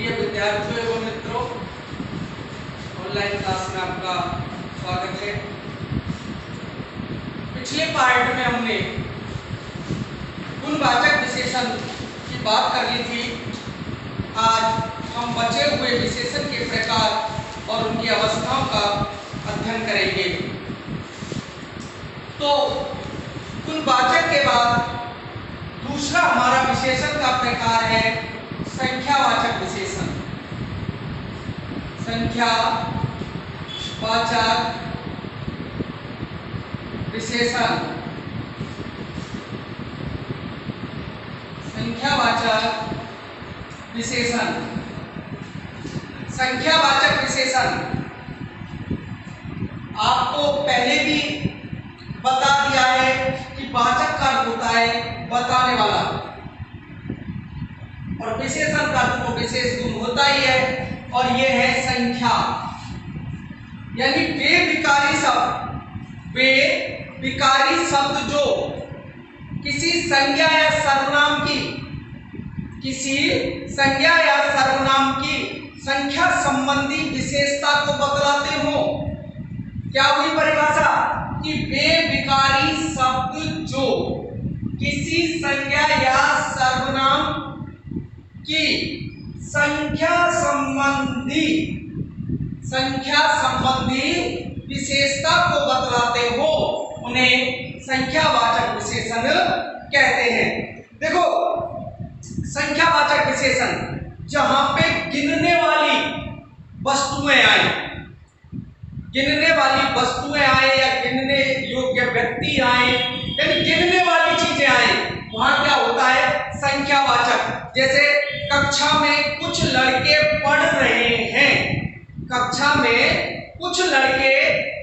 प्रिय विद्यार्थियों एवं मित्रों, ऑनलाइन क्लास में आपका स्वागत है। पिछले पार्ट में हमने गुणवाचक विशेषण की बात कर ली थी। आज हम बचे हुए विशेषण के प्रकार और उनकी अवस्थाओं का अध्ययन करेंगे। तो गुणवाचक के बाद दूसरा हमारा विशेषण का प्रकार है संख्यावाचक विशेषण। संख्यावाचक विशेषण। संख्यावाचक विशेषण। संख्यावाचक विशेषण आपको पहले भी बता दिया है कि वाचक का अर्थ होता है बताने वाला, और विशेषण का अर्थ तो विशेष गुण होता ही है, और यह है संख्या। यानी वे विकारी शब्द जो किसी संज्ञा या सर्वनाम की संख्या संबंधी विशेषता को बतलाते हो। क्या हुई परिभाषा? कि वे विकारी शब्द जो किसी संज्ञा या सर्वनाम की संख्या संबंधी विशेषता को बतलाते हो, उन्हें संख्यावाचक विशेषण कहते हैं। देखो, संख्यावाचक विशेषण जहां पे गिनने वाली वस्तुएं आए या गिनने योग्य व्यक्ति आए, यानी गिनने वाली चीजें आए, वहां क्या होता है? संख्यावाचक। जैसे कक्षा में कुछ लड़के पढ़ रहे हैं, कक्षा में कुछ लड़के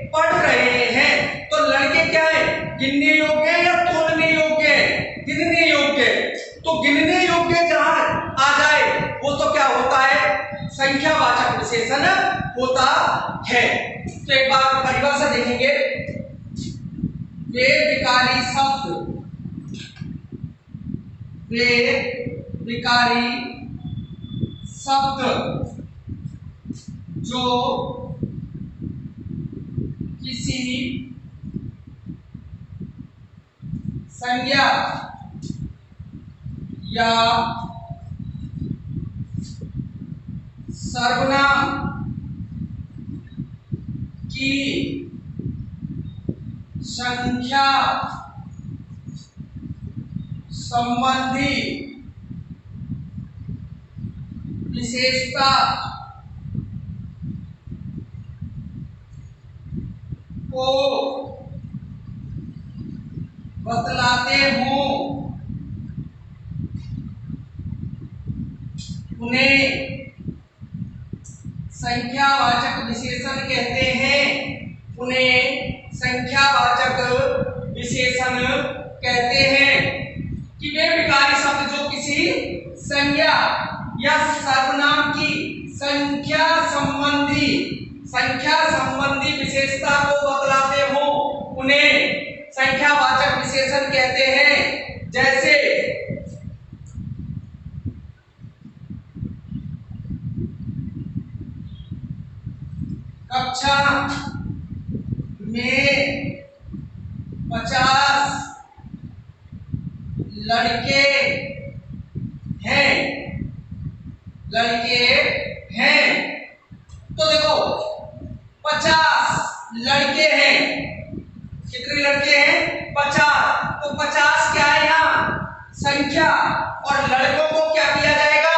पढ़ रहे हैं, तो लड़के क्या है? गिनने योग्य या तोलने योग्य? गिनने योग्य। तो गिनने योग्य जहां आ जाए वो तो क्या होता है? संख्यावाचक विशेषण होता है। तो एक बार परिभाषा देखेंगे। वे विकारी शब्द जो किसी संज्ञा या सर्वनाम की संख्या संबंधी विशेषता को बतलाते हो, उन्हें संख्यावाचक विशेषण कहते हैं। उन्हें संख्यावाचक विशेषण कहते हैं। कि वे विकारी शब्द जो किसी संज्ञा या सर्वनाम की संख्या संबंधी विशेषता को बतलाते हो, उन्हें संख्यावाचक विशेषण कहते हैं। जैसे कक्षा में 50 लड़के हैं। तो देखो, 50 लड़के हैं। कितने लड़के हैं? 50। तो 50 क्या है? यहाँ संख्या, और लड़कों को क्या किया जाएगा?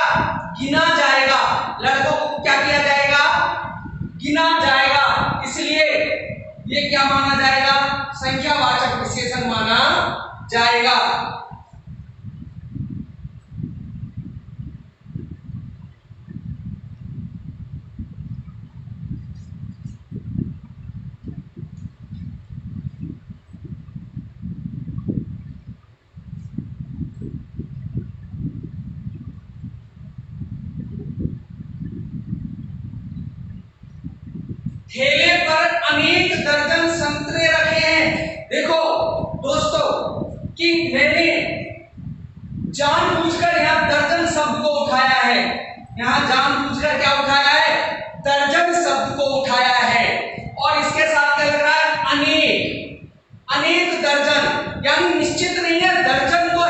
गिना जाएगा। लड़कों को क्या किया जाएगा? गिना जाएगा। इसलिए ये क्या माना जाएगा? संख्यावाचक विशेषण माना जाएगा। ठेले पर अनेक दर्जन संतरे रखे हैं। देखो दोस्तों कि मैंने जानबूझकर यहाँ दर्जन शब्द को उठाया है। यहाँ जानबूझकर क्या उठाया है, दर्जन शब्द को उठाया है। और इसके साथ क्या लग रहा है, अनेक, अनेक दर्जन, यानी निश्चित नहीं है, दर्जन तो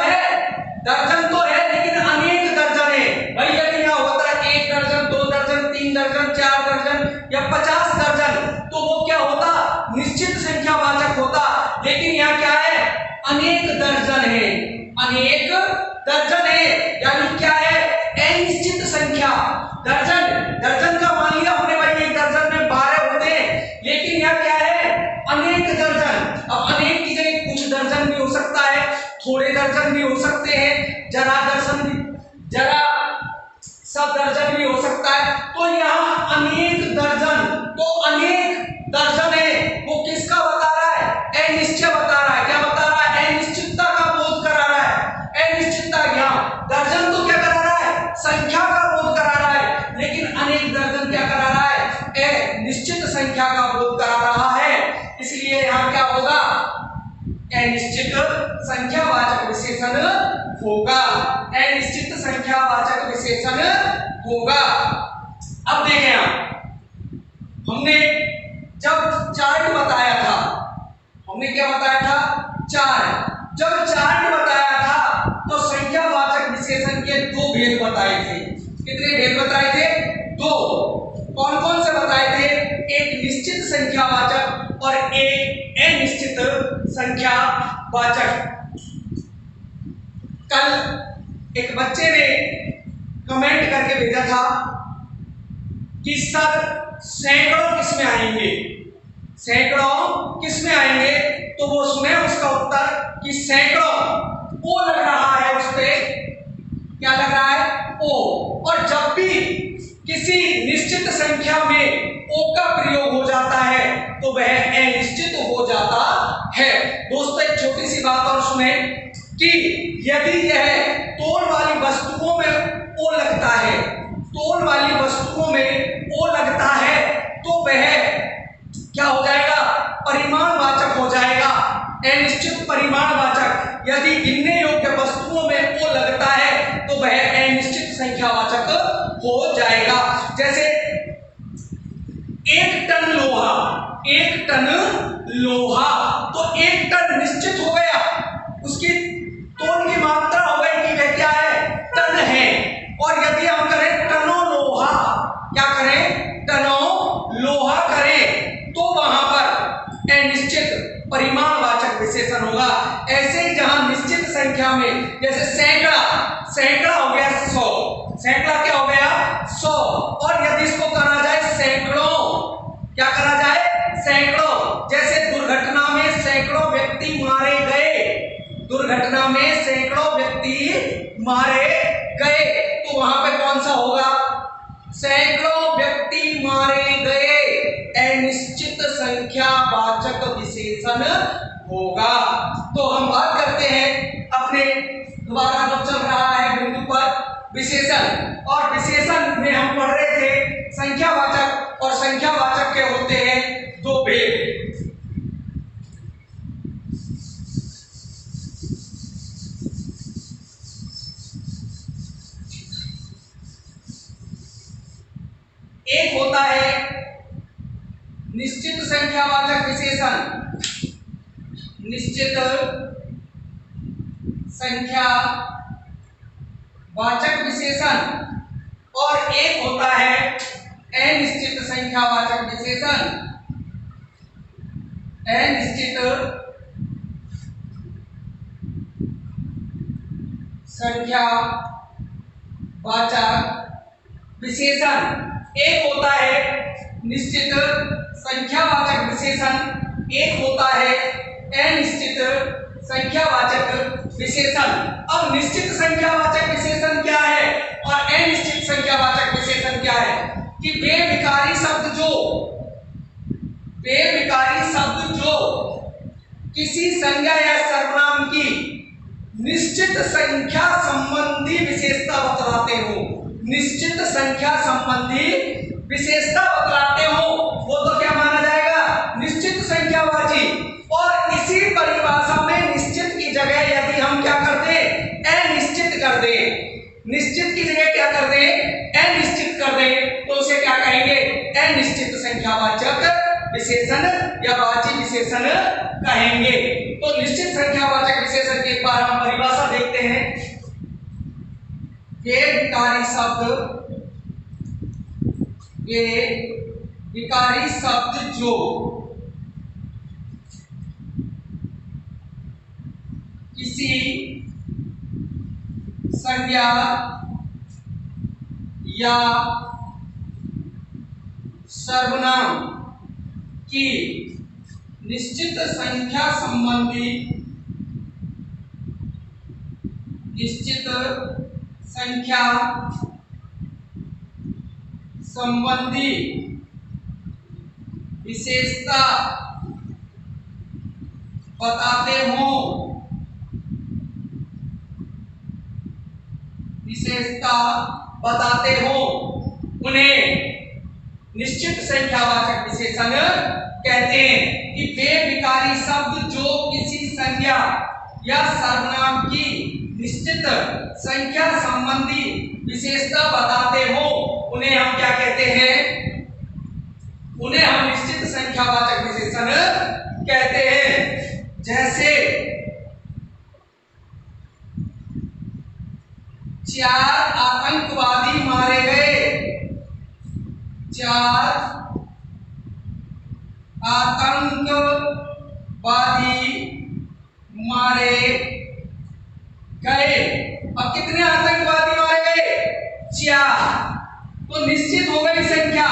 है लेकिन अनेक दर्जन है। भाई यदि यहाँ होता है 1 दर्जन, 2 दर्जन, 3 दर्जन, 4 दर्जन या 50 दर्जन, तो वो क्या होता, निश्चित संख्यावाचक होता। लेकिन यहाँ क्या है, अनेक दर्जन है, अनेक दर्जन है, यानी क्या है, अनिश्चित संख्या। दर्जन का मान लिया हमने भाई, एक दर्जन में 12 होते हैं, लेकिन यहाँ क्या है, अनेक दर्जन। अब अनेक की जगह कुछ दर्जन भी हो सकता है, थोड़े दर्जन भी हो सकते हैं, जरा सब दर्जन भी हो सकता है। तो यहाँ अनेक दर्जन, तो अनेक दर्जन है, वो किसका बता रहा है, अनिश्चय बता रहा है। क्या बता रहा है, अनिश्चितता का बोध करा रहा है। अनिश्चितता, यहाँ दर्जन तो क्या करा रहा है, संख्या का बोध करा रहा है, लेकिन अनेक दर्जन क्या करा रहा है, निश्चित संख्या का बोध करा रहा है। इसलिए यहाँ क्या होगा, अनिश्चित संख्यावाचक विशेषण होगा, अनिश्चित संख्यावाचक विशेषण होगा। अब देखें आप, हमने जब चार्ट बताया था, हमने क्या बताया था, चार्ट। जब चार्ट बताया था तो संख्यावाचक विशेषण के 2 भेद बताए थे। कितने भेद बताए थे, 2। कौन कौन से बताए थे, एक निश्चित संख्यावाचक और एक अनिश्चित संख्यावाचक। कल एक बच्चे ने कमेंट करके भेजा था कि सर सैकड़ों किसमें आएंगे, सैकड़ों किसमें आएंगे, तो वो सुने उसका उत्तर कि सैकड़ों, ओ लग रहा है उस पे, क्या लग रहा है, ओ। और जब भी किसी निश्चित संख्या में ओ का प्रयोग हो जाता है तो वह अनिश्चित हो जाता है। दोस्तों एक छोटी सी बात और सुने कि यदि यह तोल वाली वस्तुओं में ओ लगता है, तोल वाली वस्तुओं में ओ लगता है, तो वह क्या हो जाएगा, परिमाणवाचक हो जाएगा, अनिश्चित परिमाणवाचक। यदि गिनने योग्य वस्तुओं में ओ लगता है तो वह अनिश्चित संख्यावाचक हो जाएगा। जैसे 1 टन लोहा, 1 टन लोहा, तो 1 टन निश्चित हो गया, उसकी तोल की मात्रा हो गई कि वह क्या है, टन है। और यदि हम करें टनों लोहा, क्या करें, टनों लोहा करें, तो वहां पर अनिश्चित परिमाणवाचक विशेषण होगा। ऐसे ही जहां निश्चित संख्या में, जैसे सैकड़ा, सैकड़ा हो गया 100, सैकड़ा क्या हो गया, 100। और यदि इसको करा जाए सैकड़ों, क्या करा जाए, सैकड़ों। जैसे दुर्घटना में सैकड़ों व्यक्ति मारे गए, दुर्घटना में सैकड़ों व्यक्ति मारे गए, तो वहां पे कौन सा होगा, सैकड़ों व्यक्ति मारे गए, अनिश्चित संख्यावाचक विशेषण होगा। तो हम बात करते हैं अपने दोबारा जो चल रहा है बिंदु पर, विशेषण। और विशेषण में हम पढ़ रहे थे संख्यावाचक, और संख्यावाचक के होते हैं 2 भेद। एक होता है निश्चित संख्यावाचक विशेषण, निश्चित संख्यावाचक विशेषण, और एक होता है अनिश्चित संख्यावाचक विशेषण, अनिश्चित संख्यावाचक विशेषण। एक होता है निश्चित संख्यावाचक विशेषण, एक होता है अनिश्चित संख्यावाचक विशेषण। अब निश्चित संख्यावाचक विशेषण क्या है और अनिश्चित संख्यावाचक विशेषण क्या है, कि बेविकारी शब्द जो किसी संज्ञा या सर्वनाम की निश्चित संख्या संबंधी विशेषता बतलाते हो, निश्चित संख्या संबंधी विशेषता बतलाते हो, वो तो क्या माना जाएगा, निश्चित संख्यावाची। और इसी परिभाषा में निश्चित की जगह यदि हम क्या कर दें, अनिश्चित कर दें, निश्चित की जगह क्या कर दें, अनिश्चित कर दें, तो उसे क्या कहेंगे, अनिश्चित संख्यावाचक विशेषण या वाची विशेषण कहेंगे। तो निश्चित संख्यावाचक विशेषण की एक बार हम परिभाषा देखते हैं। ये विकारी शब्द जो किसी संज्ञा या सर्वनाम की निश्चित संख्या संबंधी विशेषता बताते हो, उन्हें निश्चित संख्यावाचक विशेषण कहते हैं। कि वे विकारी शब्द जो किसी संज्ञा या सर्वनाम की निश्चित संख्या संबंधी विशेषता बताते हो, उन्हें हम क्या कहते हैं, उन्हें हम निश्चित संख्यावाचक विशेषण कहते हैं। जैसे 4 आतंकवादी मारे गए, 4 आतंकवादी मारे गए। अब कितने आतंकवादी मारे गए, 4। तो निश्चित हो गई संख्या,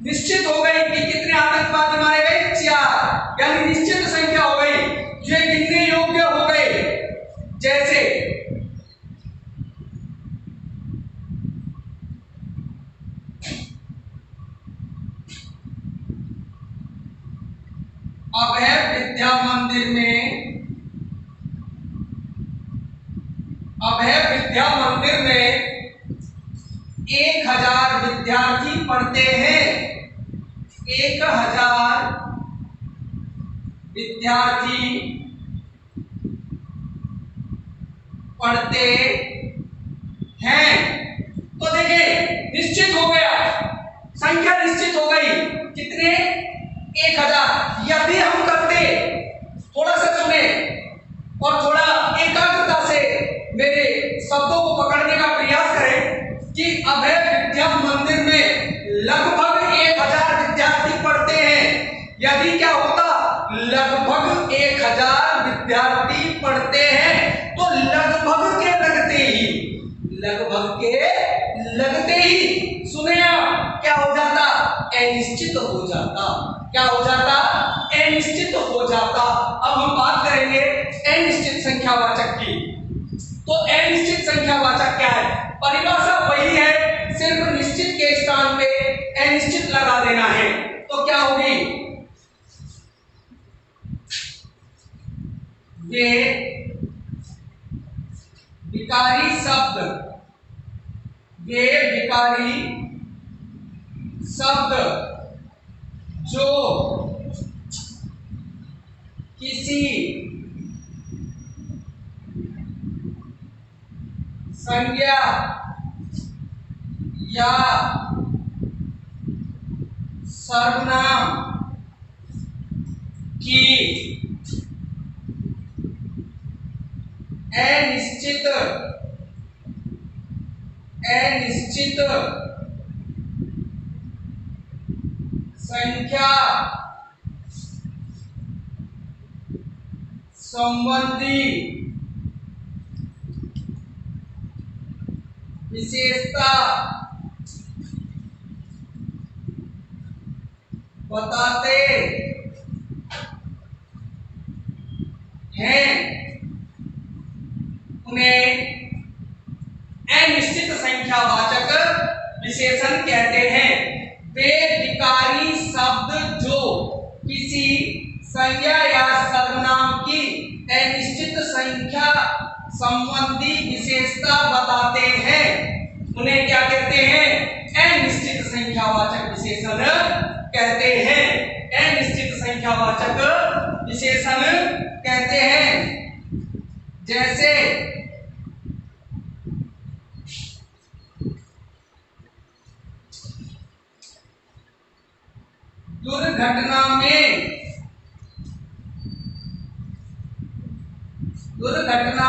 निश्चित हो गई कि कितने आतंकवादी मारे गए, 4, यानी निश्चित संख्या हो गई, जो गिनने योग्य हो गए। जैसे अभय विद्या मंदिर में 1000 विद्यार्थी पढ़ते हैं, 1000 विद्यार्थी पढ़ते हैं। तो देखिए निश्चित हो गया, संख्या निश्चित हो गई, कितने, 1000। यदि हम करते, थोड़ा सा सुने और थोड़ा एकाग्रता से मेरे शब्दों को पकड़ने का प्रयास करें कि अभय विद्या मंदिर में लगभग 1000 विद्यार्थी पढ़ते हैं। यदि क्या होता, लगभग 1000 विद्यार्थी पढ़ते हैं, तो लगभग के लगते ही सुने आप, क्या हो जाता, अनिश्चित हो जाता। क्या हो जाता, अनिश्चित हो जाता। अब हम बात करेंगे अनिश्चित संख्यावाचक की। तो अनिश्चित संख्यावाचक क्या है, परिभाषा वही है, सिर्फ निश्चित के स्थान पे अनिश्चित लगा देना है। तो क्या होगी, वे विकारी शब्द जो किसी संज्ञा या सर्वनाम की अनिश्चित संख्या संबंधी विशेषता बताते हैं, उन्हें अनिश्चित संख्यावाचक विशेषण कहते हैं। वे विकारी शब्द जो किसी संज्ञा या सर्वनाम की अनिश्चित संख्या संबंधी विशेषता बताते हैं, उन्हें क्या कहते हैं, अनिश्चित संख्यावाचक विशेषण कहते हैं। अनिश्चित संख्यावाचक विशेषण कहते हैं। जैसे दुर्घटना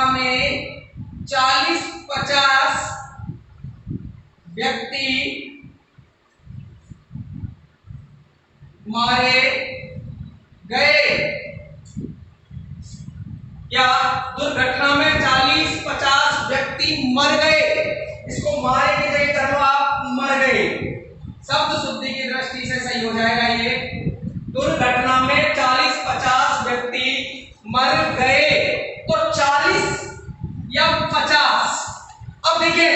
में 40-50 व्यक्ति मारे गए। क्या दुर्घटना में 40-50 व्यक्ति मर गए? इसको मारे की जगह कर लो आप मर गए, शब्द शुद्धि की दृष्टि से सही हो जाएगा। ये दुर्घटना में 40-50 व्यक्ति मर गए, तो 40 या 50। अब देखिए,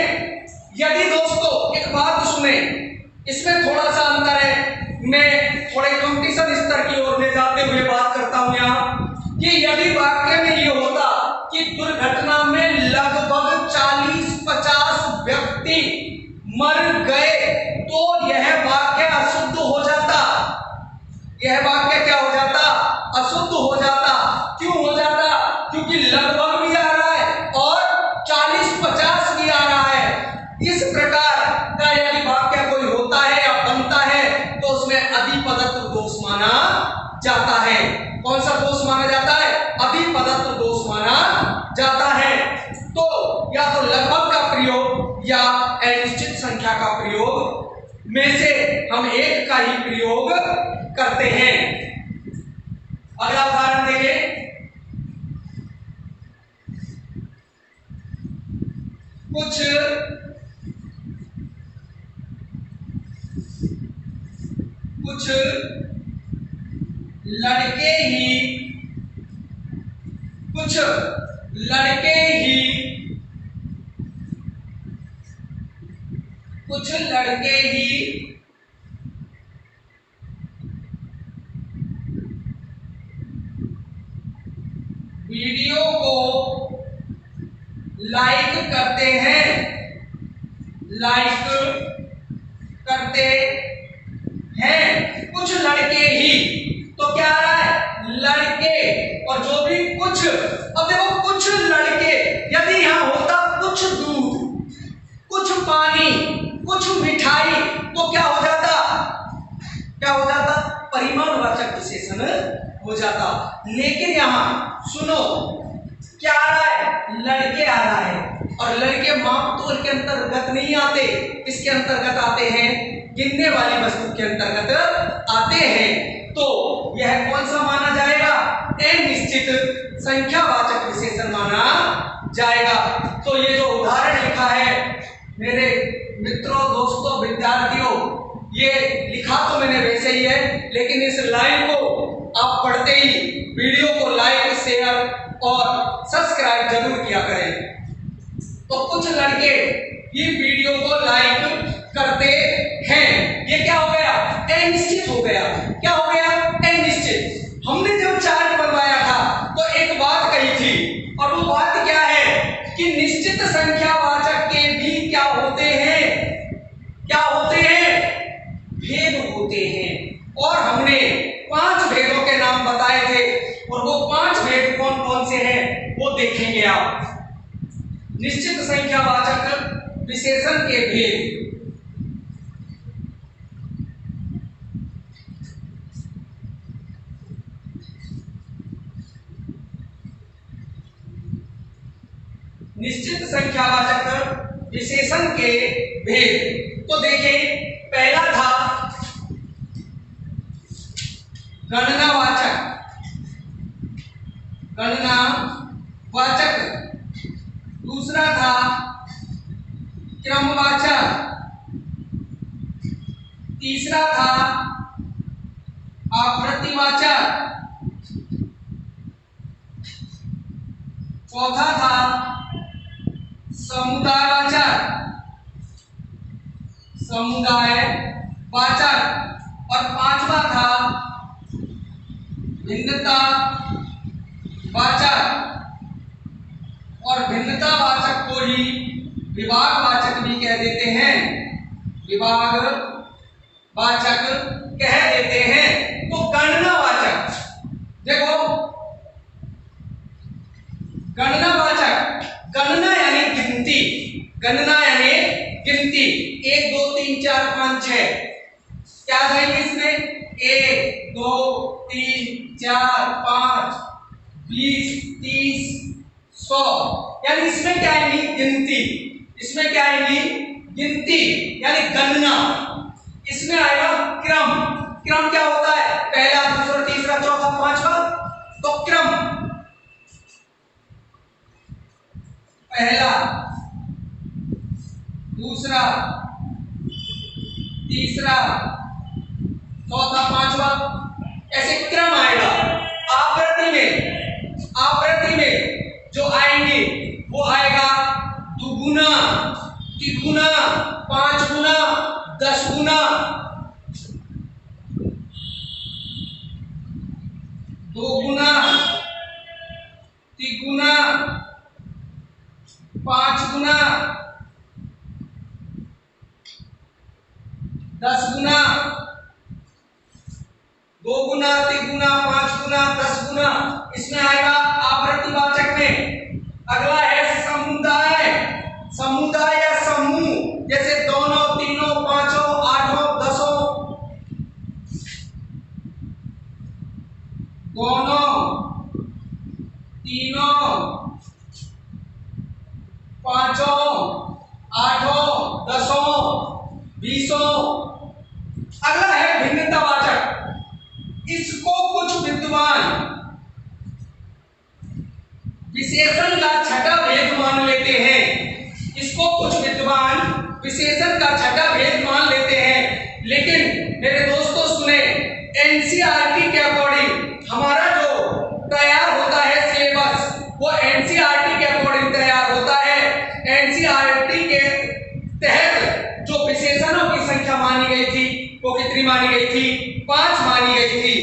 यदि दोस्तों एक बात सुने, इसमें थोड़ा सा अंतर है। मैं थोड़े कंपटीशन स्तर की ओर ले जाते हुए बात करता हूं यहाँ कि यदि वाक्य में ये होता कि दुर्घटना में लगभग 40-50 व्यक्ति मर गए, तो यह वाक्य अशुद्ध हो जाता। यह वाक्य क्या हो जाता? अशुद्ध हो जाता। क्यों हो जाता? क्योंकि लगभग भी आ रहा है और 40-50 भी आ रहा है। इस प्रकार का यदि वाक्य कोई होता है या बनता है तो उसमें अधिपदत्व दोष माना जाता है। कौन सा दोष माना जाता है? अधिपदत्व दोष माना जाता है। तो या तो लगभग का प्रयोग या अनिश्चित संख्या का प्रयोग में से हम एक का ही प्रयोग करते हैं। अगला उदाहरण देखिए, कुछ लड़के ही वीडियो को लाइक करते हैं। कुछ लड़के ही, तो क्या आ रहा है? लड़के। और जो भी कुछ, अब देखो कुछ लड़के, यदि यहां होता कुछ दूध, कुछ पानी, कुछ मिठाई, तो क्या हो जाता? परिमाणवाचक विशेषण हो जाता। लेकिन यहां सुनो, क्या आ रहा है? लड़के आ रहा है, और लड़के माप तोल के अंतर्गत नहीं आते। किसके अंतर्गत आते हैं? गिनने वाली वस्तु के अंतर्गत आते हैं। तो यह कौन सा माना जाएगा? अनिश्चित संख्यावाचक विशेषण माना जाएगा। तो ये जो उदाहरण लिखा है मेरे मित्रों, दोस्तों, विद्यार्थियों, ये लिखा तो मैंने वैसे ही है, लेकिन इस लाइन को आप पढ़ते ही वीडियो को लाइक, शेयर और सब्सक्राइब जरूर किया करें। तो कुछ लड़के ही वीडियो को लाइक करते हैं, ये क्या हो गया? अनिश्चित हो गया। क्या हो गया? अनिश्चित। हमने जब चार्ट बनवाया था तो एक बात कही थी, और वो बात क्या है कि निश्चित संख्यावाचक के भी क्या होते हैं? भेद होते हैं। और हमने 5 भेदों के नाम बताए थे, और वो 5 भेद कौन कौन से हैं वो देखेंगे आप। निश्चित संख्यावाचक विशेषण के भेद। निश्चित संख्यावाचक विशेषण के भेद। तो देखिए, पहला था गणनावाचक। दूसरा था क्रमवाचक। तीसरा था आवृत्तिवाचक। चौथा था समुदायवाचक। और 5वां था भिन्नतावाचक। और भिन्नतावाचक को ही विभागवाचक भी कह देते हैं। तो गणनावाचक, देखो गणनावाचक, गणना यानी गिनती। 1 2 3 4 5 6 क्या जाएंगे इसमें? 1 2 3 4 5 20 30 100, यानी इसमें क्या आएंगी गिनती, इसमें क्या आएंगी गिनती यानी गणना। इसमें आएगा क्रम। क्रम क्या होता है? पहला दूसरा तीसरा चौथा पांचवा। तो क्रम पहला दूसरा तीसरा चौथा पांचवा, ऐसे क्रम आएगा। आवृत्ति में जो आएंगे वो आएगा दुगुना, तिगुना, 5 गुना, 10 गुना, 2 गुना, तिगुना, 5 गुना, 10 गुना, 2 गुना, तिगुना, 5 गुना, 10 गुना। इसमें आएगा आवृत्तिवाचक में। अगला है समुदाय। समुदाय या समूह, जैसे दोनों, तीनों, पांचों, आठों, दसों। दोनों, तीनों, पांचों, आठों, दसों, बीसों। अगला है भिन्नतावाचक। इसको कुछ विद्वान विशेषण का छठा भेद मान लेते हैं। इसको कुछ विद्वान विशेषण का छठा भेद मान लेते हैं। लेकिन मेरे दोस्तों सुने, एनसीईआरटी के अकॉर्डिंग हमारा जो तैयार होता है सिलेबस, वो एनसीईआरटी के अकॉर्डिंग तैयार होता है। एनसीईआरटी के तहत जो विशेषणों की संख्या मानी गई थी वो कितनी मानी गई थी? 5 मानी गई थी।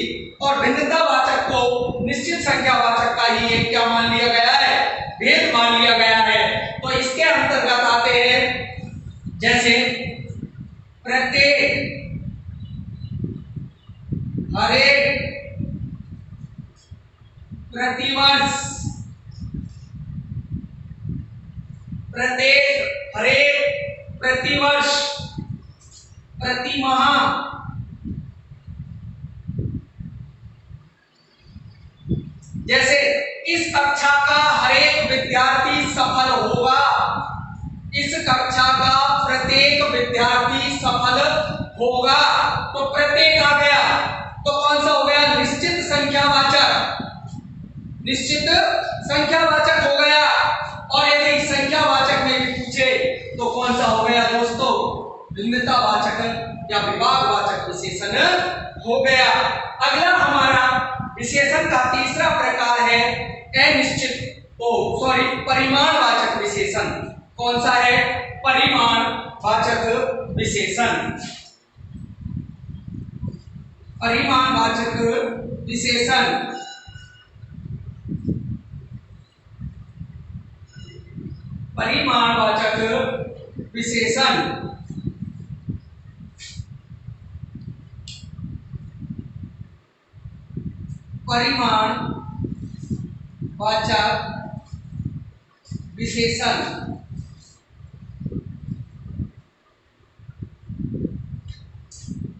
और भिन्नतावाचक को निश्चित संख्यावाचक का ही एक क्या मान लिया गया है? भेद मान लिया गया है। तो इसके अंतर्गत आते हैं जैसे प्रत्येक, हरेक, प्रतिवर्ष, प्रत्येक, हरेक, प्रतिवर्ष, प्रतिमाह, जैसे इस कक्षा का हरेक विद्यार्थी सफल होगा, इस कक्षा का प्रत्येक विद्यार्थी सफल होगा। तो प्रत्येक आ गया तो कौन सा हो गया? निश्चित संख्यावाचक, निश्चित संख्यावाचक हो गया। और यदि संख्यावाचक में भी पूछे तो कौन सा हो गया दोस्तों? भिन्नतावाचक या विभागवाचक विशेषण हो गया। अगला हमारा विशेषण का तीसरा प्रकार है परिमाणवाचक विशेषण। कौन सा है? परिमाणवाचक विशेषण। परिमाणवाचक विशेषण परिमाणवाचक विशेषण परिमाणवाचक विशेषण।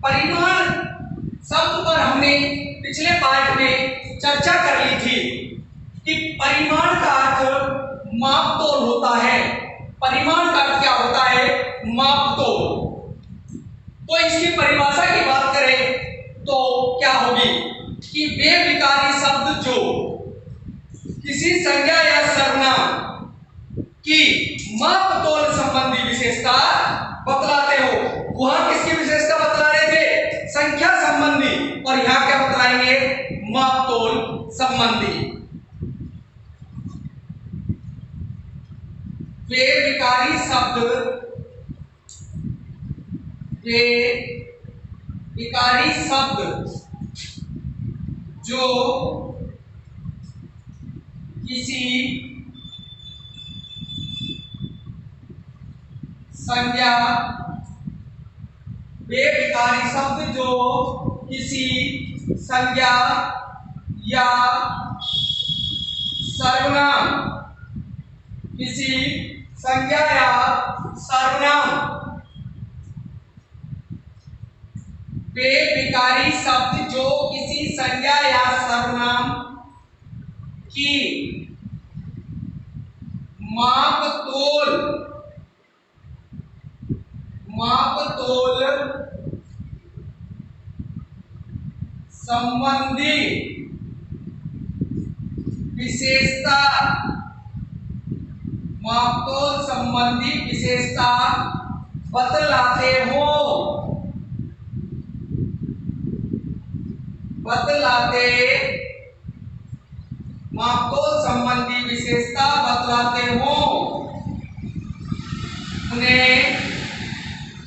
परिमाण शब्द पर हमने पिछले पाठ में चर्चा कर ली थी कि परिमाण का अर्थ मापतोल होता है। परिमाण का अर्थ क्या होता है? मापतोल। तो इसकी परिभाषा की बात करें तो क्या होगी कि वे विकारी शब्द जो किसी संज्ञा या सर्वनाम की मापतोल संबंधी विशेषता बतलाते हो। वहां किसकी विशेषता बतला रहे थे? संख्या संबंधी। और यहां क्या बतलाएंगे? मापतोल संबंधी। वे विकारी शब्द, वे विकारी शब्द जो किसी संज्ञा, वे विकारी शब्द जो किसी संज्ञा या सर्वनाम, किसी संज्ञा या सर्वनाम वे विकारी शब्द जो किसी संज्ञा या सर्वनाम की माप तोल संबंधी विशेषता बतलाते मापतोल संबंधी विशेषता बतलाते हो उन्हें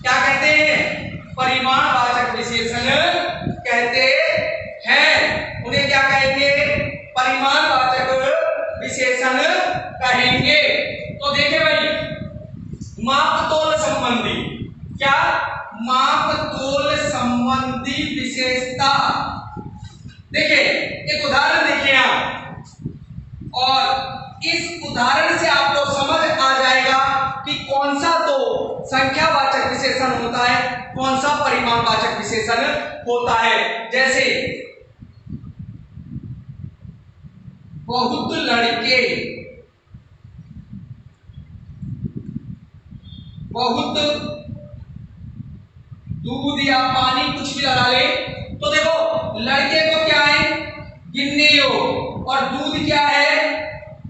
क्या कहते हैं? परिमाणवाचक विशेषण कहते हैं। उन्हें क्या कहेंगे? परिमाणवाचक विशेषण कहेंगे। तो देखिए भाई, मापतोल संबंधी, क्या? मापतोल संबंधी विशेषता। देखिए एक उदाहरण देखिए आप, और इस उदाहरण से आपको समझ आ जाएगा कि कौन सा तो संख्यावाचक विशेषण होता है, कौन सा परिमाणवाचक विशेषण होता है। जैसे बहुत लड़के, बहुत दूध या पानी कुछ भी लगा ले, तो देखो लड़के तो क्या है? गिनने योग, और दूध क्या है?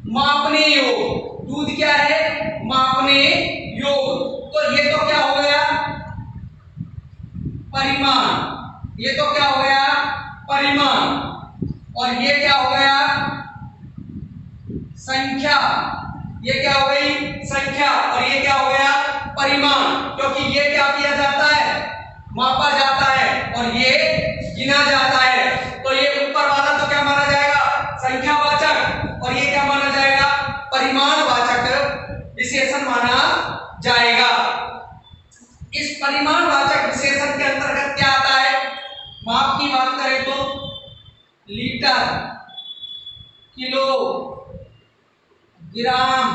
मापने योग। दूध क्या है? मापने योग। तो ये तो क्या हो गया? परिमाण। ये तो क्या हो गया? परिमाण। और ये क्या हो गया? संख्या। ये क्या हो गई? संख्या। और ये क्या हो गया? परिमाण। क्योंकि ये क्या किया जाता है? मापा जाता है, और ये गिना जाता है। तो ये ऊपर वाला तो क्या माना जाएगा? संख्यावाचक। और ये क्या माना जाएगा? परिमाणवाचक विशेषण माना जाएगा। इस परिमाणवाचक विशेषण के अंतर्गत क्या आता है? माप की बात करें तो लीटर, किलो, ग्राम,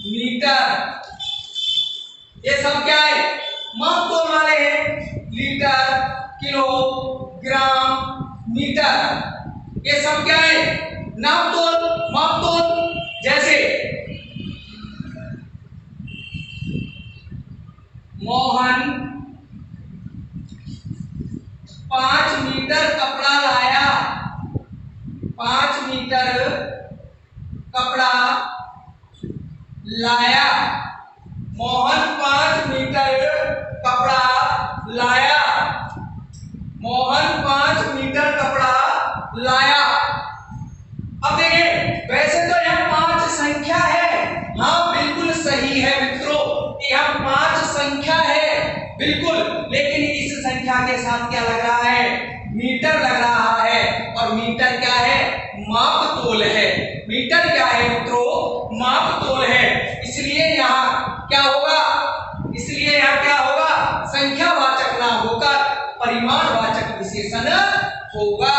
मीटर, ये सब क्या है? माप तोल वाले हैं। लीटर, किलो, ग्राम, मीटर, ये सब क्या है? नाप तोल, माप तोल। जैसे मोहन 5 मीटर कपड़ा लाया। 5 मीटर कपड़ा लाया। मोहन 5 मीटर कपड़ा लाया। मोहन 5 मीटर कपड़ा लाया। अब देखिए, वैसे तो यह 5 संख्या है। हाँ बिल्कुल सही है मित्रों, यह 5 संख्या है बिल्कुल। लेकिन इस संख्या के साथ क्या लग रहा है? मीटर लग रहा है। और मीटर क्या है? माप तोल है। मीटर क्या है मित्रों? माप तोल है। इसलिए यहाँ क्या होगा? इसलिए यहाँ क्या होगा? संख्यावाचक ना होकर परिमाणवाचक विशेषण होगा।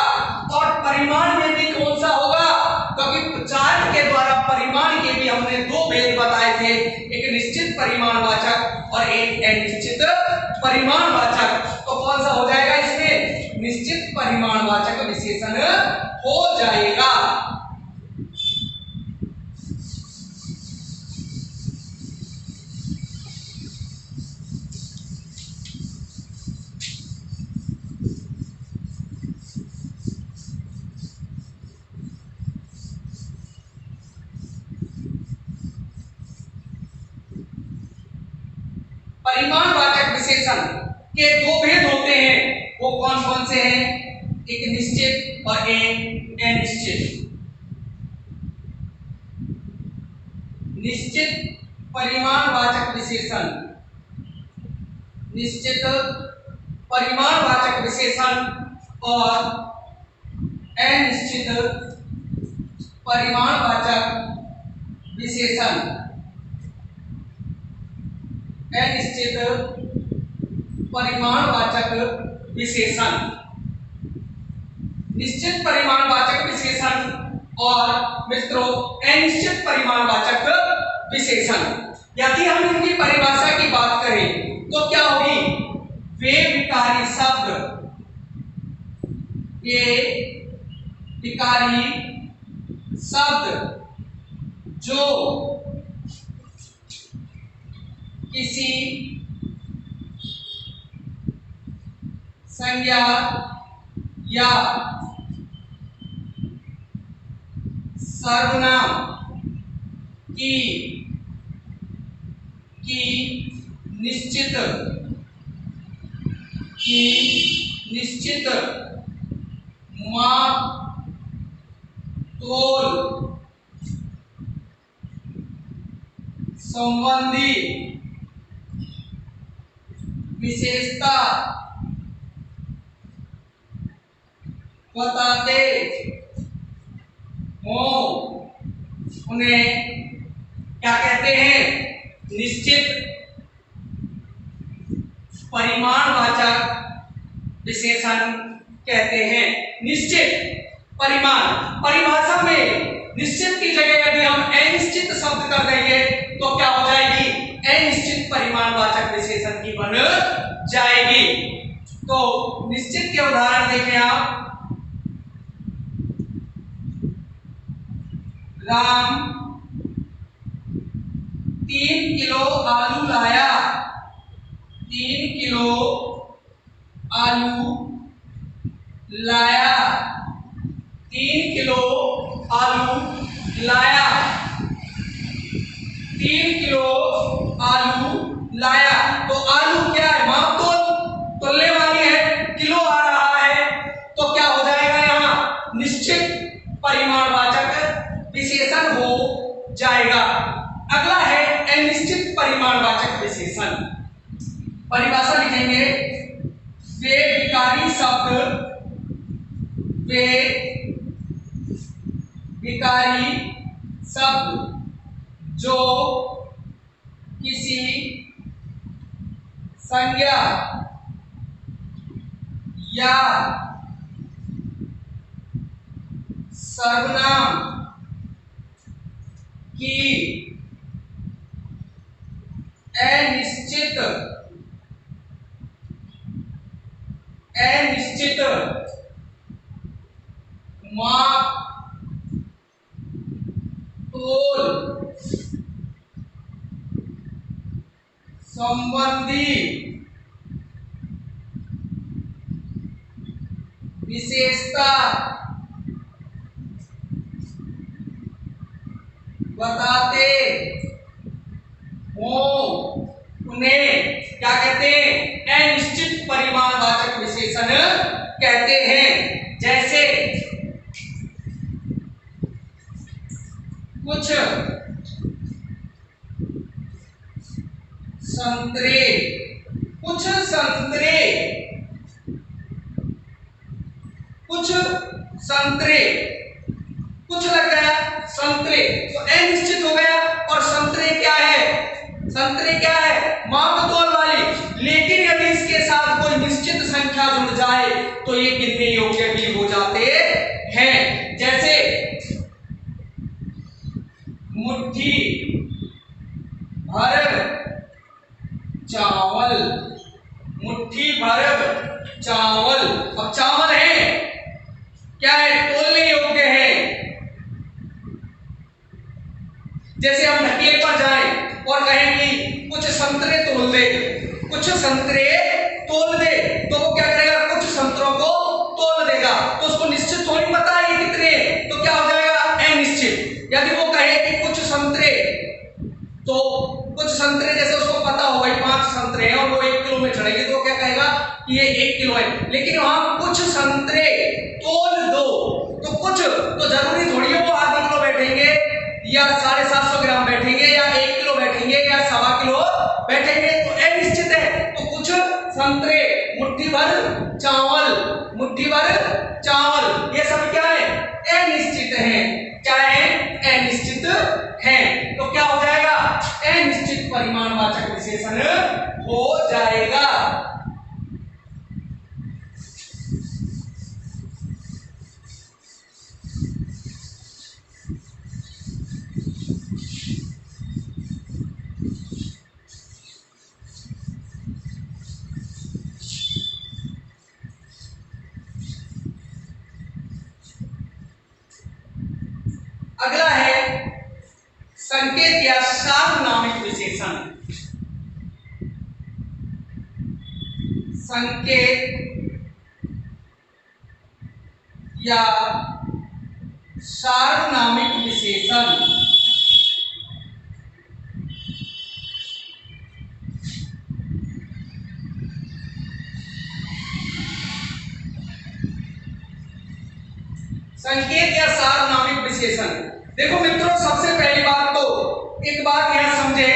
और परिमाण में भी कौन सा होगा? क्योंकि चार्ट के द्वारा परिमाण के भी हमने 2 भेद बताए थे, एक निश्चित परिमाणवाचक और एक अनिश्चित परिमाणवाचक। तो कौन सा हो जाएगा इसमें? निश्चित परिमाणवाचक विशेषण हो जाएगा। परिमाणवाचक विशेषण के 2 भेद होते हैं। वो कौन कौन से हैं? एक निश्चित और एक अनिश्चित। निश्चित परिमाणवाचक विशेषण, निश्चित परिमाणवाचक विशेषण और अनिश्चित परिमाणवाचक विशेषण। अनिश्चित परिमाणवाचक विशेषण, निश्चित परिमाणवाचक विशेषण और मित्रों अनिश्चित परिमाणवाचक विशेषण। यदि हम इनकी परिभाषा की बात करें तो क्या होगी? वे विकारी शब्द, ये विकारी शब्द जो किसी संज्ञा या सर्वनाम की निश्चित माप तोल संबंधी विशेषता बताते हो, उन्हें क्या कहते हैं? निश्चित परिमाणवाचक विशेषण कहते हैं। निश्चित परिमाण, परिभाषा में निश्चित की जगह यदि हम अनिश्चित शब्द कर देंगे तो क्या हो जाएगी? अनिश्चित परिमाणवाचक विशेषण की बन जाएगी। तो निश्चित के उदाहरण देखें आप। राम 3 किलो आलू लाया, 3 किलो आलू लाया, 3 किलो आलू लाया, 3 किलो आलू लाया। तो आलू क्या है? माप तोलने वाली है, किलो आ रहा है, तो क्या हो जाएगा? यहाँ निश्चित परिमाणवाचक विशेषण हो जाएगा। अगला है अनिश्चित परिमाणवाचक विशेषण। परिभाषा लिखेंगे, वे विकारी शब्द जो किसी संज्ञा या सर्वनाम की अनिश्चित माप तोल संबंधी विशेषता बताते हो, उन्हें क्या कहते हैं? अनिश्चित परिमाणवाचक विशेषण कहते हैं। जैसे कुछ संतरे, कुछ संतरे, कुछ संतरे, कुछ लग गया संतरे, तो अनिश्चित हो गया। और संतरे क्या है? संतरे क्या है? माप तोल वाली। लेकिन यदि इसके साथ कोई निश्चित संख्या जुड़ जाए तो ये गिनने योग्य भी हो जाते हैं। जैसे मुट्ठी भर चावल, मुट्ठी भर चावल। अब चावल है, क्या है? तोलने योग्य है। जैसे हम ढकेल पर जाएं और कहें कि कुछ संतरे तोल दे, कुछ संतरे तोल दे, तो वो क्या करेगा? कुछ संतरों को तोल देगा। तो उसको निश्चित थोड़ी पता है ये कितने, तो क्या हो जाएगा? अनिश्चित। यदि वो कहे कि कुछ संतरे, तो कुछ संतरे जैसे उसको पता हो भाई 5 संतरे हैं और वो 1 किलो में चढ़ेंगे, तो क्या कहेगा कि ये 1 किलो है। लेकिन वहां कुछ संतरे तोल दो, तो कुछ तो जरूरी थोड़ी है वो आधा किलो बैठेंगे या 750 ग्राम बैठेंगे या 1 किलो बैठेंगे या 1.25 किलो बैठेंगे, तो अनिश्चित है। तो कुछ संतरे, मुट्ठी भर चावल, मुट्ठी भर चावल, ये सब क्या है? अनिश्चित है। क्या है? अनिश्चित है। तो क्या हो जाएगा? अनिश्चित परिमाणवाचक विशेषण हो जाएगा। अगला है संकेत या सार्वनामिक विशेषण। संकेत या सार्वनामिक विशेषण। संकेत या सार्वनामिक विशेषण। देखो मित्रों, सबसे पहली बात तो एक बात यह समझे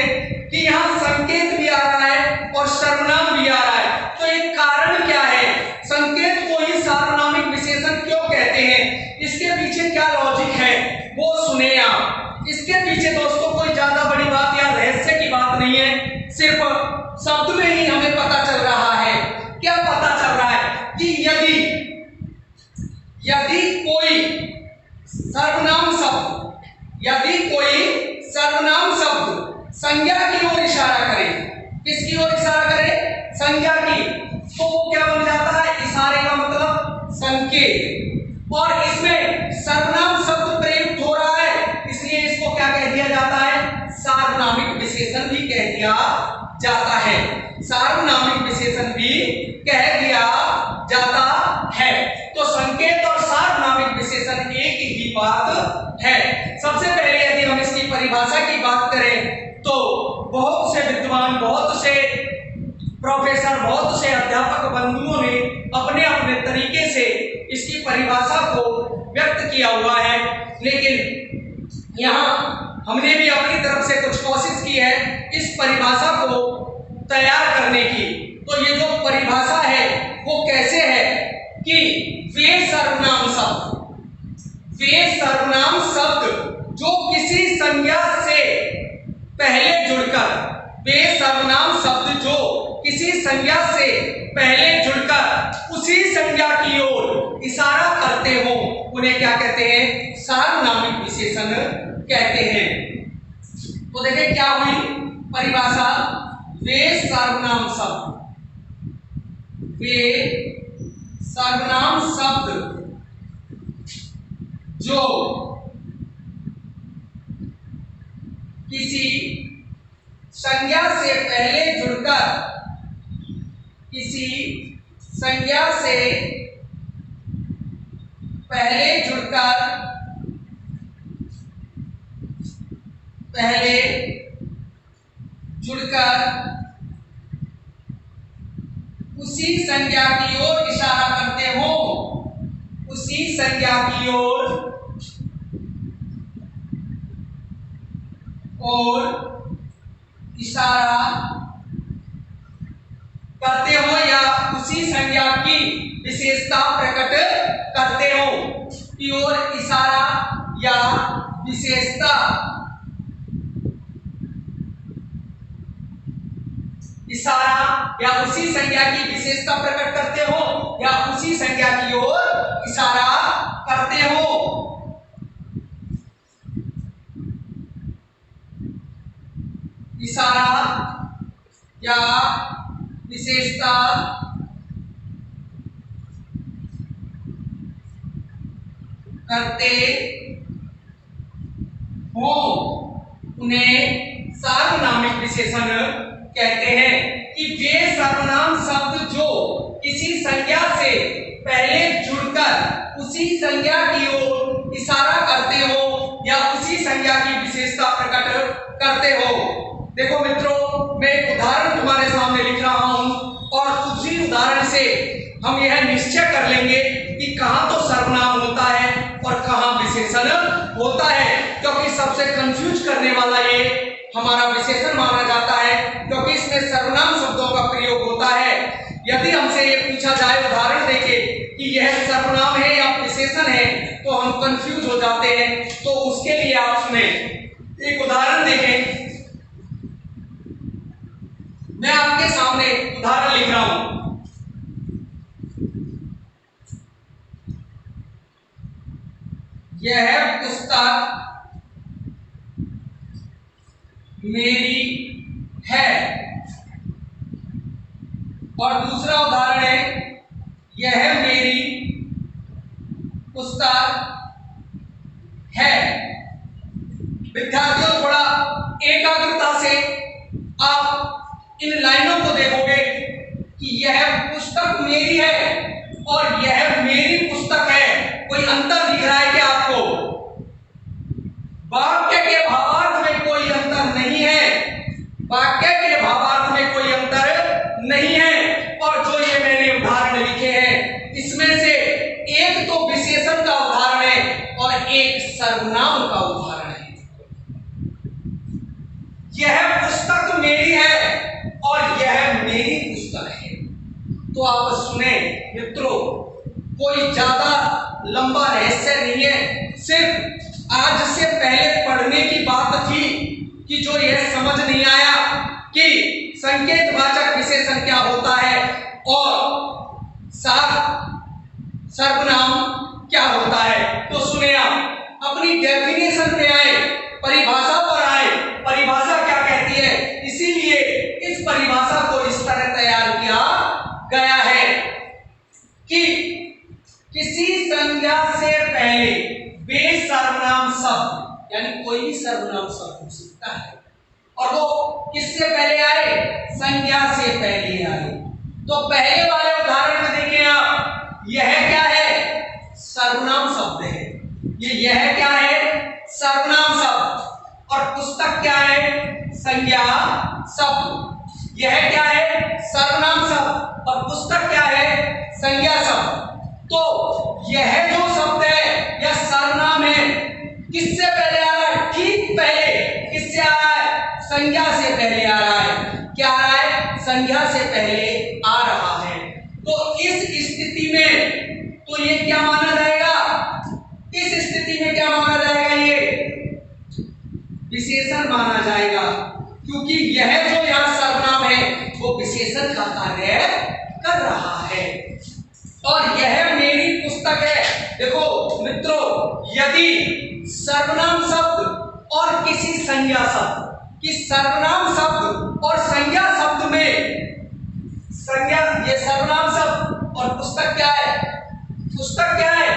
कि यहाँ संकेत भी आ रहा है और सर्वनाम भी आ रहा है, तो एक कारण क्या है, संकेत को ही सार्वनामिक विशेषण क्यों कहते हैं, इसके पीछे क्या लॉजिक है वो सुने आप। इसके पीछे दोस्तों कोई ज्यादा बड़ी बात या रहस्य की बात नहीं है, सिर्फ शब्द में ही हमें पता चल रहा है। क्या पता चल रहा है कि यदि कोई सर्वनाम शब्द संज्ञा की ओर इशारा करे, किसकी ओर इशारा करे, संज्ञा की, तो वो क्या बन जाता है, इशारे का मतलब संकेत। और इसमें सर्वनाम शब्द प्रयुक्त हो रहा है, इसलिए इसको क्या कह दिया जाता है, सार्वनामिक विशेषण भी कह दिया जाता है। सार्वनामिक विशेषण भी कह दिया जाता है। तो संकेत और सार्वनामिक विशेषण एक ही बात है। सबसे पहले यदि हम इसकी परिभाषा की बात करें तो बहुत से विद्वान, बहुत से प्रोफेसर, बहुत से अध्यापक बंधुओं ने अपने अपने तरीके से इसकी परिभाषा को व्यक्त किया हुआ है, लेकिन यहाँ हमने भी अपनी तरफ से कुछ कोशिश की है इस परिभाषा को तैयार करने की। तो ये जो परिभाषा है वो कैसे है कि वे सर्वनाम शब्द जो किसी संज्ञा से पहले जुड़कर, वे सर्वनाम शब्द जो किसी संज्ञा से पहले जुड़कर उसी संज्ञा की ओर इशारा करते हो, उन्हें क्या कहते हैं, सार्वनामिक विशेषण कहते हैं। तो देखिए क्या हुई परिभाषा, वे सर्वनाम शब्द जो किसी संज्ञा से पहले जुड़कर, किसी संज्ञा से पहले जुड़कर उसी संज्ञा की ओर इशारा करते हो, उसी संज्ञा की ओर इशारा करते हो या उसी संज्ञा की विशेषता प्रकट करते हो, की ओर इशारा या विशेषता, इशारा या उसी संज्ञा की विशेषता प्रकट करते हो या उसी संज्ञा की ओर इशारा करते हो। इशारा या विशेषता करते हो, उन्हें सार्वनामिक विशेषण कहते हैं। कि वे सर्वनाम शब्द जो किसी संज्ञा से पहले जुड़कर उसी संज्ञा की ओर इशारा करते हो या उसी संज्ञा की विशेषता प्रकट करते हो। देखो मित्रों, मैं एक उदाहरण तुम्हारे सामने लिख रहा हूं और उसी उदाहरण से हम यह निश्चय कर लेंगे कि कहां तो सर्वनाम होता है और कहां विशेषण होता है, क्योंकि सबसे कंफ्यूज करने वाला ये हमारा विशेषण माना जाता है, क्योंकि इसमें सर्वनाम शब्दों का प्रयोग होता है। यदि हमसे ये पूछा जाए उदाहरण देके कि यह सर्वनाम है या विशेषण है, तो हम कंफ्यूज हो जाते हैं। तो उसके लिए आप सुने, एक उदाहरण देखें। मैं आपके सामने उदाहरण लिख रहा हूं। यह पुस्तक मेरी है, और दूसरा उदाहरण है, यह मेरी पुस्तक है। विद्यार्थियों थोड़ा एकाग्रता से आप इन लाइनों को देखोगे कि यह पुस्तक मेरी है और यह मेरी पुस्तक है। कोई अंतर दिख रहा है क्या आपको? वाक्य के भावार्थ में कोई अंतर नहीं है, वाक्य के भावार्थ में कोई अंतर नहीं है। और जो ये मैंने उदाहरण लिखे हैं इसमें से एक तो विशेषण का उदाहरण है और एक सर्वनाम का उदाहरण है। यह पुस्तक मेरी है और यह मेरी पुस्तक है। तो आप सुने मित्रों, कोई ज्यादा लंबा रहस्य नहीं है, सिर्फ आज से पहले पढ़ने की बात थी कि जो यह समझ नहीं आया कि संकेतवाचक विशेषण क्या होता है और सर्वनाम क्या होता है। तो सुने, आप अपनी डेफिनेशन पे आए, परिभाषा पर आए। परिभाषा क्या कहती है, इसीलिए इस परिभाषा को इस तरह तैयार किया गया है कि किसी संज्ञा से पहले वे सर्वनाम शब्द, यानी कोई भी सर्वनाम शब्द हो सकता है, और वो किससे पहले आए? संज्ञा से पहले आए। तो पहले वाले उदाहरण में देखिए आप, यह क्या है? सर्वनाम शब्द है। यह क्या है? सर्वनाम शब्द। और पुस्तक क्या है? संज्ञा शब्द। यह क्या है? सर्वनाम शब्द। और पुस्तक क्या है? संज्ञा शब्द। तो यह जो शब्द है यह सर्वनाम है। किससे पहले आ रहा है? ठीक पहले किससे आ रहा है? संज्ञा से पहले आ रहा है। क्या आ रहा है? संज्ञा से पहले आ रहा है। तो इस स्थिति में तो ये क्या माना जाएगा? इस स्थिति में क्या माना जाएगा? ये विशेषण माना जाएगा, क्योंकि यह जो यहाँ सर्वनाम है वो विशेषण का कार्य कर रहा है। और यह मेरी पुस्तक है। देखो मित्रों, यदि सर्वनाम शब्द और किसी संज्ञा शब्द कि सर्वनाम शब्द और संज्ञा शब्द में, संज्ञा ये सर्वनाम शब्द और पुस्तक क्या है? पुस्तक क्या है?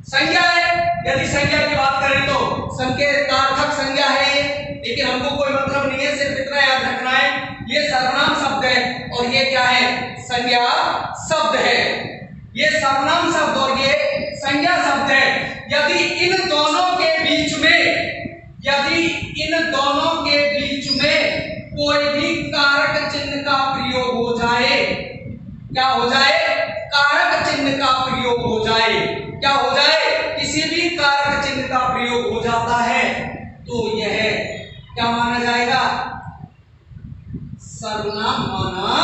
संज्ञा है। यदि संज्ञा की बात करें तो संकेतार्थक संज्ञा है ये, लेकिन हमको कोई मतलब नहीं है, सिर्फ इतना याद रखना है ये सर्वनाम शब्द है और ये क्या है? संज्ञा शब्द है। ये सर्वनाम शब्द और ये संज्ञा शब्द है। यदि इन दोनों के बीच में कोई भी कारक चिन्ह का प्रयोग हो जाए, क्या हो जाए? कारक चिन्ह का प्रयोग हो जाए। क्या हो जाए? किसी भी कारक चिन्ह का प्रयोग हो जाता है तो यह क्या माना जाएगा? सर्वनाम माना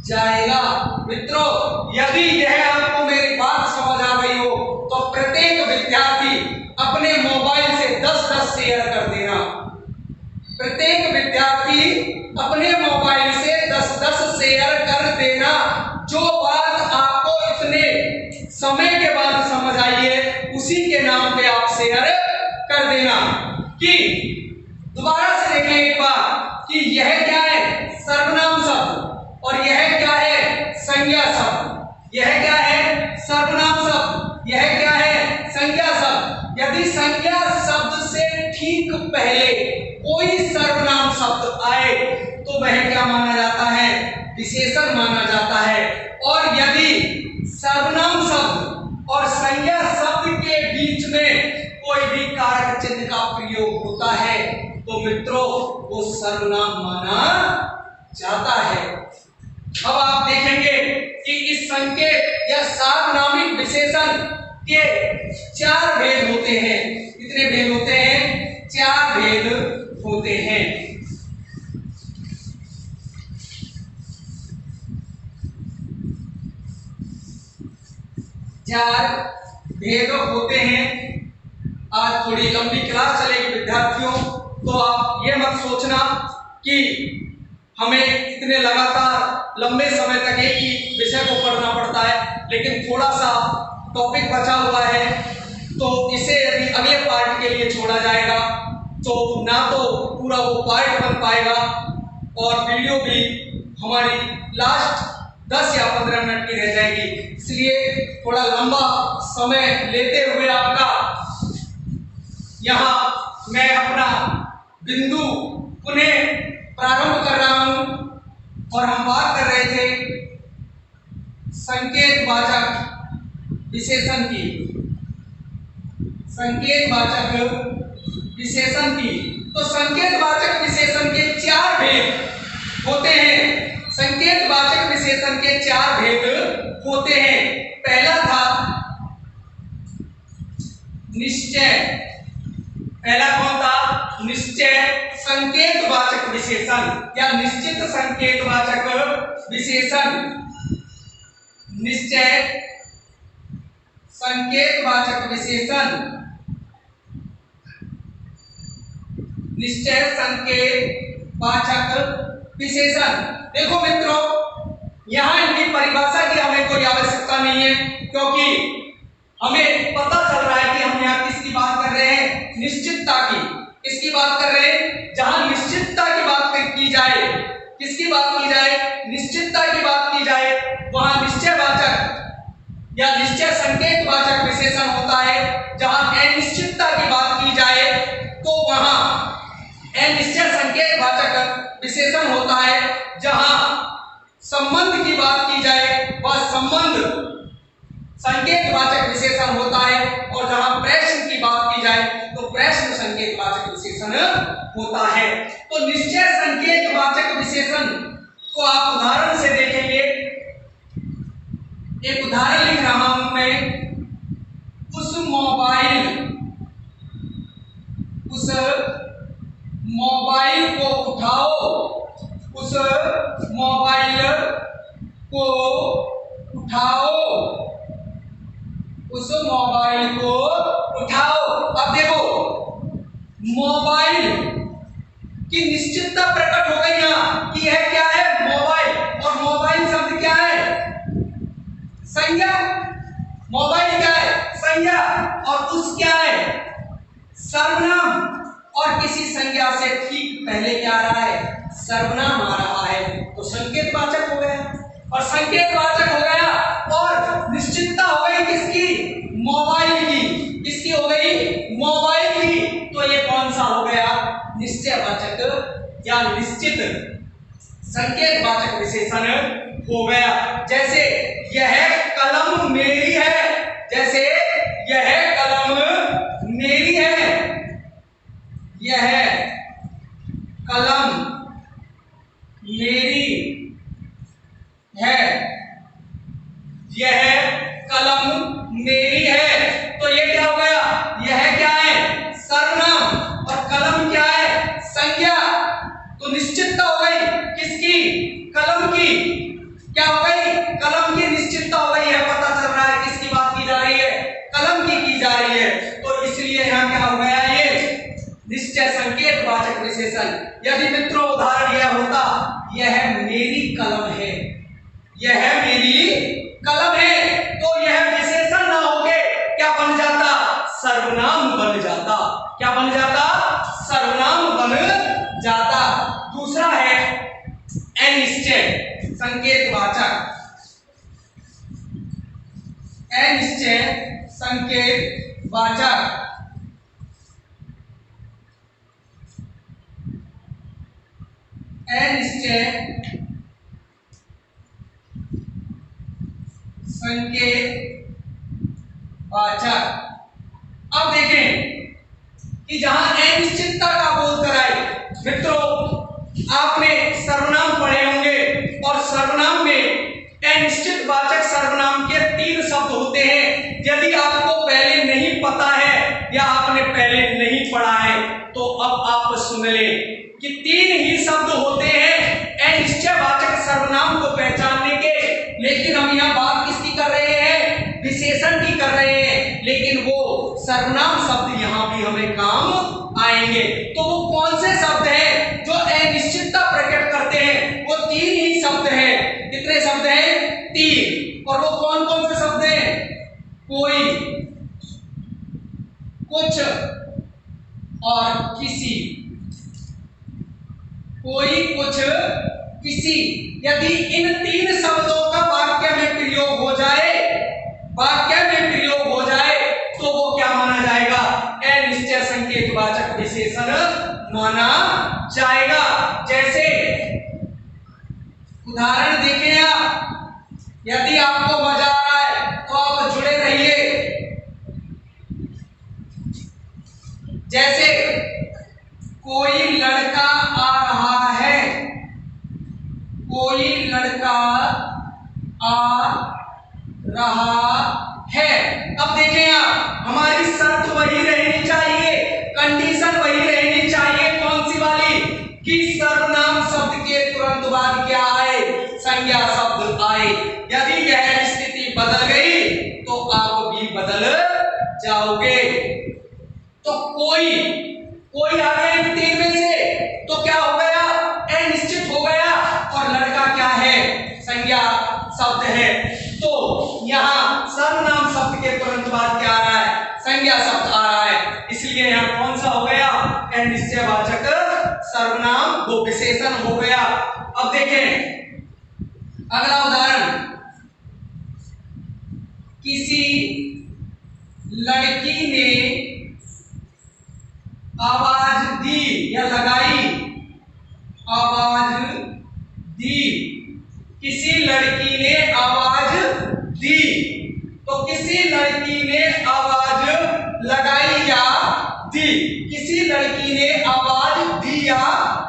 जाएगा। मित्रों, यदि यह आपको मेरी बात समझ आ गई हो तो प्रत्येक विद्यार्थी अपने मोबाइल से 10-10 शेयर कर देना। प्रत्येक विद्यार्थी अपने मोबाइल से 10-10 शेयर कर देना। जो बात आपको इतने समय के बाद समझ आई है उसी के नाम पे आप शेयर कर देना। कि दोबारा से देखें एक बार कि यह क्या है? सर्वनाम शब्द और यह क्या है? संज्ञा शब्द। यह क्या है? सर्वनाम शब्द। यह क्या है? संज्ञा शब्द। यदि संज्ञा शब्द से ठीक पहले कोई सर्वनाम शब्द आए तो वह क्या माना जाता है? विशेषण माना जाता है। और यदि सर्वनाम शब्द और संज्ञा शब्द के बीच में कोई भी कारक चिन्ह का प्रयोग होता है तो मित्रों वो सर्वनाम माना जाता है। अब आप देखेंगे कि इस संकेत या सार्वनामिक विशेषण के 4 भेद होते हैं। कितने भेद होते हैं? 4 भेद होते हैं। 4 भेद होते हैं। आज थोड़ी लंबी क्लास चलेगी विद्यार्थियों, तो आप ये मत सोचना कि हमें इतने लगातार लंबे समय तक एक ही विषय को पढ़ना पड़ता है, लेकिन थोड़ा सा टॉपिक बचा हुआ है तो इसे यदि अगले पार्ट के लिए छोड़ा जाएगा तो ना तो पूरा वो पार्ट बन पाएगा और वीडियो भी हमारी लास्ट 10 या 15 मिनट की रह जाएगी। इसलिए थोड़ा लंबा समय लेते हुए आपका यहाँ मैं अपना बिंदु पुनः प्रारंभ कर रहा हूं और हम बात कर रहे थे संकेतवाचक विशेषण की। संकेतवाचक विशेषण की तो संकेतवाचक विशेषण के 4 भेद होते हैं। संकेतवाचक विशेषण के 4 भेद होते हैं। पहला था निश्चय। पहला कौन था? निश्चय संकेतवाचक विशेषण या निश्चित संकेतवाचक विशेषण। निश्चय संकेतवाचक विशेषण। निश्चय संकेतवाचक विशेषण। देखो मित्रों, यहां इनकी परिभाषा की हमें कोई आवश्यकता नहीं है, क्योंकि हमें पता चल रहा है कि हम यहाँ किसकी बात कर रहे हैं? निश्चितता की। किसकी बात कर रहे हैं? जहां निश्चितता की बात की जाए, किसकी बात की जाए? निश्चितता की बात की जाए, वहां निश्चयवाचक या निश्चय संकेतवाचक विशेषण होता है। जहां अनिश्चितता की बात की जाए तो वहां अनिश्चय संकेतवाचक विशेषण होता है। जहां संबंध की बात की जाए वह संबंध संकेतवाचक विशेषण होता है, और जहां प्रश्न की बात की जाए तो प्रश्न संकेतवाचक विशेषण होता है। तो निश्चय संकेतवाचक विशेषण को आप उदाहरण से देखेंगे। एक उदाहरण लिख रहा हूं मैं। उस मोबाइल को उठाओ। उस मोबाइल को उठाओ। उस मोबाइल को उठाओ। अब देखो, मोबाइल की निश्चितता प्रकट हो गई यहां कि यह क्या है? मोबाइल। और मोबाइल शब्द क्या है? संज्ञा। मोबाइल क्या है? संज्ञा। और उस क्या है? सर्वनाम। और किसी संज्ञा से ठीक पहले क्या आ रहा है? सर्वनाम आ रहा है। तो संकेतवाचक हो गया, और संकेतवाचक हो गया, और निश्चितता हो गई किसकी? मोबाइल की। किसकी हो गई? मोबाइल की। तो ये कौन सा हो गया? निश्चयवाचक या निश्चित संकेतवाचक विशेषण हो गया। जैसे यह कलम मेरी है। जैसे यह कलम मेरी है। यह कलम मेरी है। यह कलम मेरी है। तो ये क्या हो गया? यह क्या है? सर्वनाम। और कलम क्या है? संज्ञा। तो निश्चितता हो गई किसकी? कलम की। क्या हो गई? कलम की निश्चितता हो गई है। पता चल रहा है किसकी बात की जा रही है? कलम की जा रही है। तो इसलिए यहां क्या हो गया? ये निश्चय संकेतवाचक विशेषण। यदि मित्रों उदाहरण यह होता, यह मेरी कलम है, यह मेरी कलम है, तो यह विशेषण ना होके क्या बन जाता? सर्वनाम बन जाता। क्या बन जाता? सर्वनाम बन जाता। दूसरा है अनिश्चय संकेतवाचक। अनिश्चय संकेतवाचक। अनिश्चय संकेतवाचक। अब देखें कि जहां अनिश्चितता का बोध कराए, मित्रों आपने सर्वनाम पढ़े होंगे, और सर्वनाम में अनिश्चितवाचक सर्वनाम के 3 शब्द होते हैं। यदि आपको पहले नहीं पता है या आपने पहले नहीं पढ़ा है तो अब आप सुन लें कि 3 ही शब्द होते हैं अनिश्चयवाचक सर्वनाम को पहचानने के। लेकिन हम यहां बात किसकी कर रहे हैं? विशेषण की कर रहे हैं। लेकिन वो सर्वनाम शब्द यहां भी हमें काम आएंगे। तो वो कौन से शब्द हैं जो अनिश्चितता प्रकट करते हैं? वो 3 ही शब्द हैं। कितने शब्द हैं? 3। और वो कौन कौन से शब्द हैं? कोई, कुछ और किसी। कोई, कुछ, किसी। यदि इन 3 शब्दों का वाक्य में प्रयोग हो जाए, वाक्य में प्रयोग हो जाए, तो वो क्या माना जाएगा? अनिश्चय संकेत जैसे उदाहरण देखें आप, यदि आपको मजा आ रहा है तो आप जुड़े रहिए। जैसे कोई लड़का आ रहा है, कोई लड़का आ रहा है। अब देखें आप, हमारी शर्त वही रहनी चाहिए, कंडीशन वही रहनी चाहिए। कौन सी वाली? कि सर्वनाम शब्द के तुरंत बाद क्या आए? संज्ञा शब्द आए। यदि यह स्थिति बदल गई तो आप भी बदल जाओगे। तो कोई आ गया इन तीन में से, तो क्या हो गया? अनिश्चित हो गया। और लड़का क्या है? संज्ञा शब्द है। तो यहाँ सर्वनाम शब्द के तुरंत बाद क्या आ रहा है? संज्ञा शब्द आ रहा है। इसलिए यहाँ कौन सा हो गया? निश्चयवाचक सर्वनाम, वो विशेषण हो गया। अब देखें अगला उदाहरण, किसी लड़की ने आवाज दी या लगाई, आवाज दी। किसी लड़की ने आवाज दी, तो किसी लड़की ने आवाज लगाई या दी, किसी लड़की ने आवाज दी या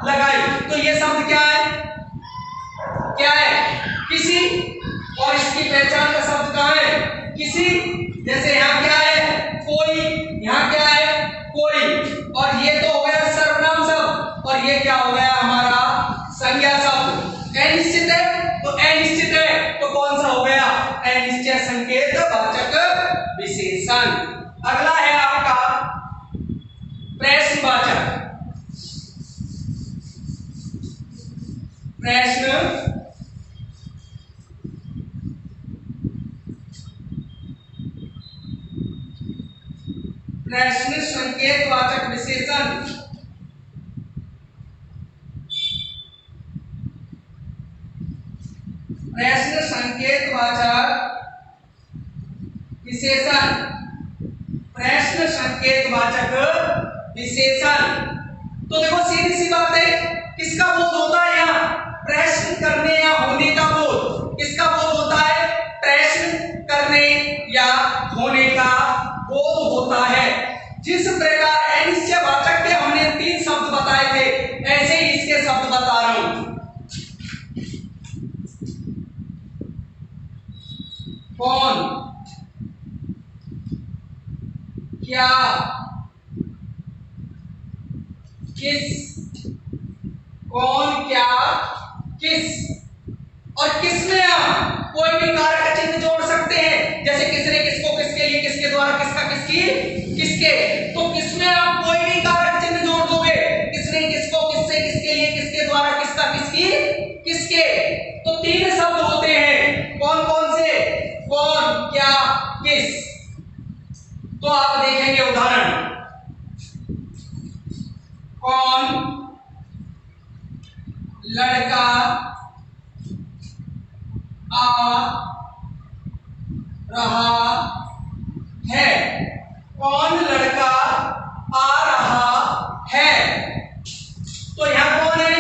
लगाई। तो ये शब्द क्या है? क्या है? किसी। और इसकी पहचान का शब्द कहाँ है? किसी। जैसे यहाँ क्या है? कोई। यहाँ क्या है? कोई। और ये तो हो गया सर्वनाम शब्द, और ये क्या हो गया हमारा? संज्ञा शब्द। अनिश्चित है तो अनिश्चित है, तो कौन सा हो गया? अनिश्चय संकेत वाचक विशेषण। अगला है आपका प्रश्नवाचक। प्रश्न प्रश्न संकेत वाचक विशेषण। प्रश्न संकेत वाचक विशेषण। प्रश्न संकेत वाचक विशेषण। तो देखो सीधी सी बात है, किसका बोध होता है यहाँ? प्रश्न करने या होने का बोध। किसका बोध होता है? प्रश्न करने या होने का बोध होता है। जिस प्रकार अनिश्चयवाचक के हमने 3 शब्द बताए थे, ऐसे ही इसके शब्द बता रहा हूं। कौन, क्या, किस। कौन, क्या, किस। और किस में आप कोई भी कारक चिन्ह जोड़ सकते हैं, जैसे किसने, किसको, किसके लिए, किसके द्वारा, किसका, किसकी, किसके। तो किसमें आप कोई भी कारक चिन्ह जोड़ दोगे, किसने, किसको, किससे, किसके लिए, किसके द्वारा, किसका, किसकी, किसके। तो 3 शब्द होते हैं। कौन कौन से? कौन, क्या, किस। तो आप देखेंगे उदाहरण, कौन लड़का आ रहा है। कौन लड़का आ रहा है। तो यहां कौन है?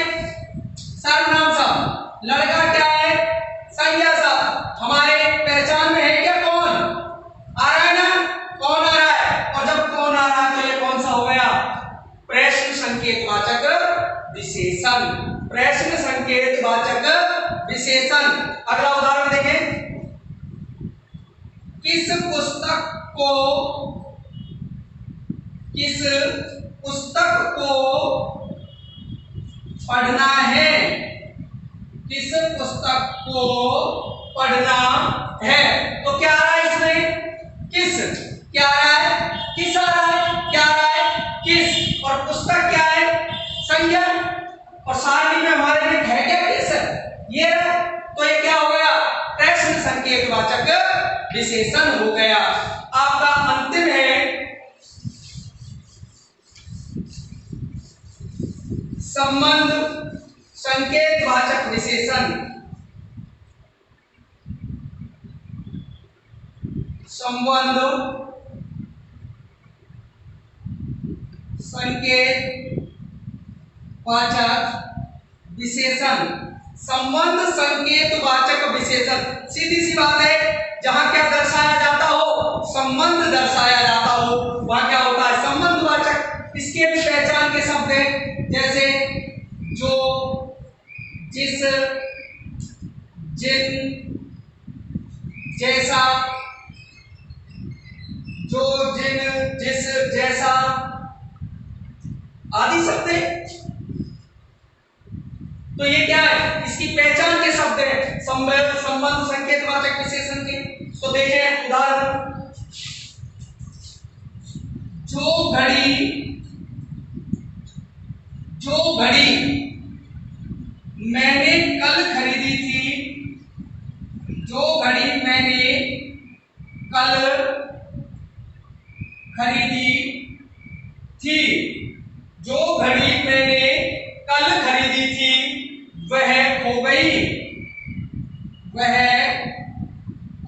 सर्वनाम शब्द। लड़का क्या है? संज्ञा शब्द। हमारे पहचान में है क्या? कौन आ रहा है ना? कौन आ रहा है। और जब कौन आ रहा है तो ये कौन सा हो गया? प्रश्न संकेत वाचक विशेषण। प्रश्न संकेत वाचक विशेषण। अगला उदाहरण देखें, किस पुस्तक को पढ़ना है। किस पुस्तक को पढ़ना है। तो क्या आ रहा है इसमें? किस। क्या आ रहा है? किस आ रहा है। क्या आ रहा है? किस। और पुस्तक क्या है? संज्ञा। और सारणी में हमारे में है क्या? किस। ये रहा। तो ये क्या हो गया? प्रश्न संकेत वाचक विशेषण हो गया। आपका अंतिम है संबंध संकेत वाचक विशेषण। संबंध संकेत वाचक विशेषण, संबंध संकेतवाचक विशेषण। सीधी सी बात है, जहां क्या दर्शाया जाता हो, संबंध दर्शाया जाता हो, वहां क्या होता है, संबंधवाचक। इसके भी पहचान के शब्द हैं, जैसे जो, जिस, जिन, जैसा, जो, जिन, जिस, जैसा आदि शब्द है। तो ये क्या है, इसकी पहचान के शब्द है, संबंध संकेतवाचक विशेषण के। तो देखें उदाहरण, जो घड़ी मैंने कल खरीदी थी, जो घड़ी मैंने कल खरीदी थी, जो घड़ी मैंने कल खरीदी थी, वह खो गई, वह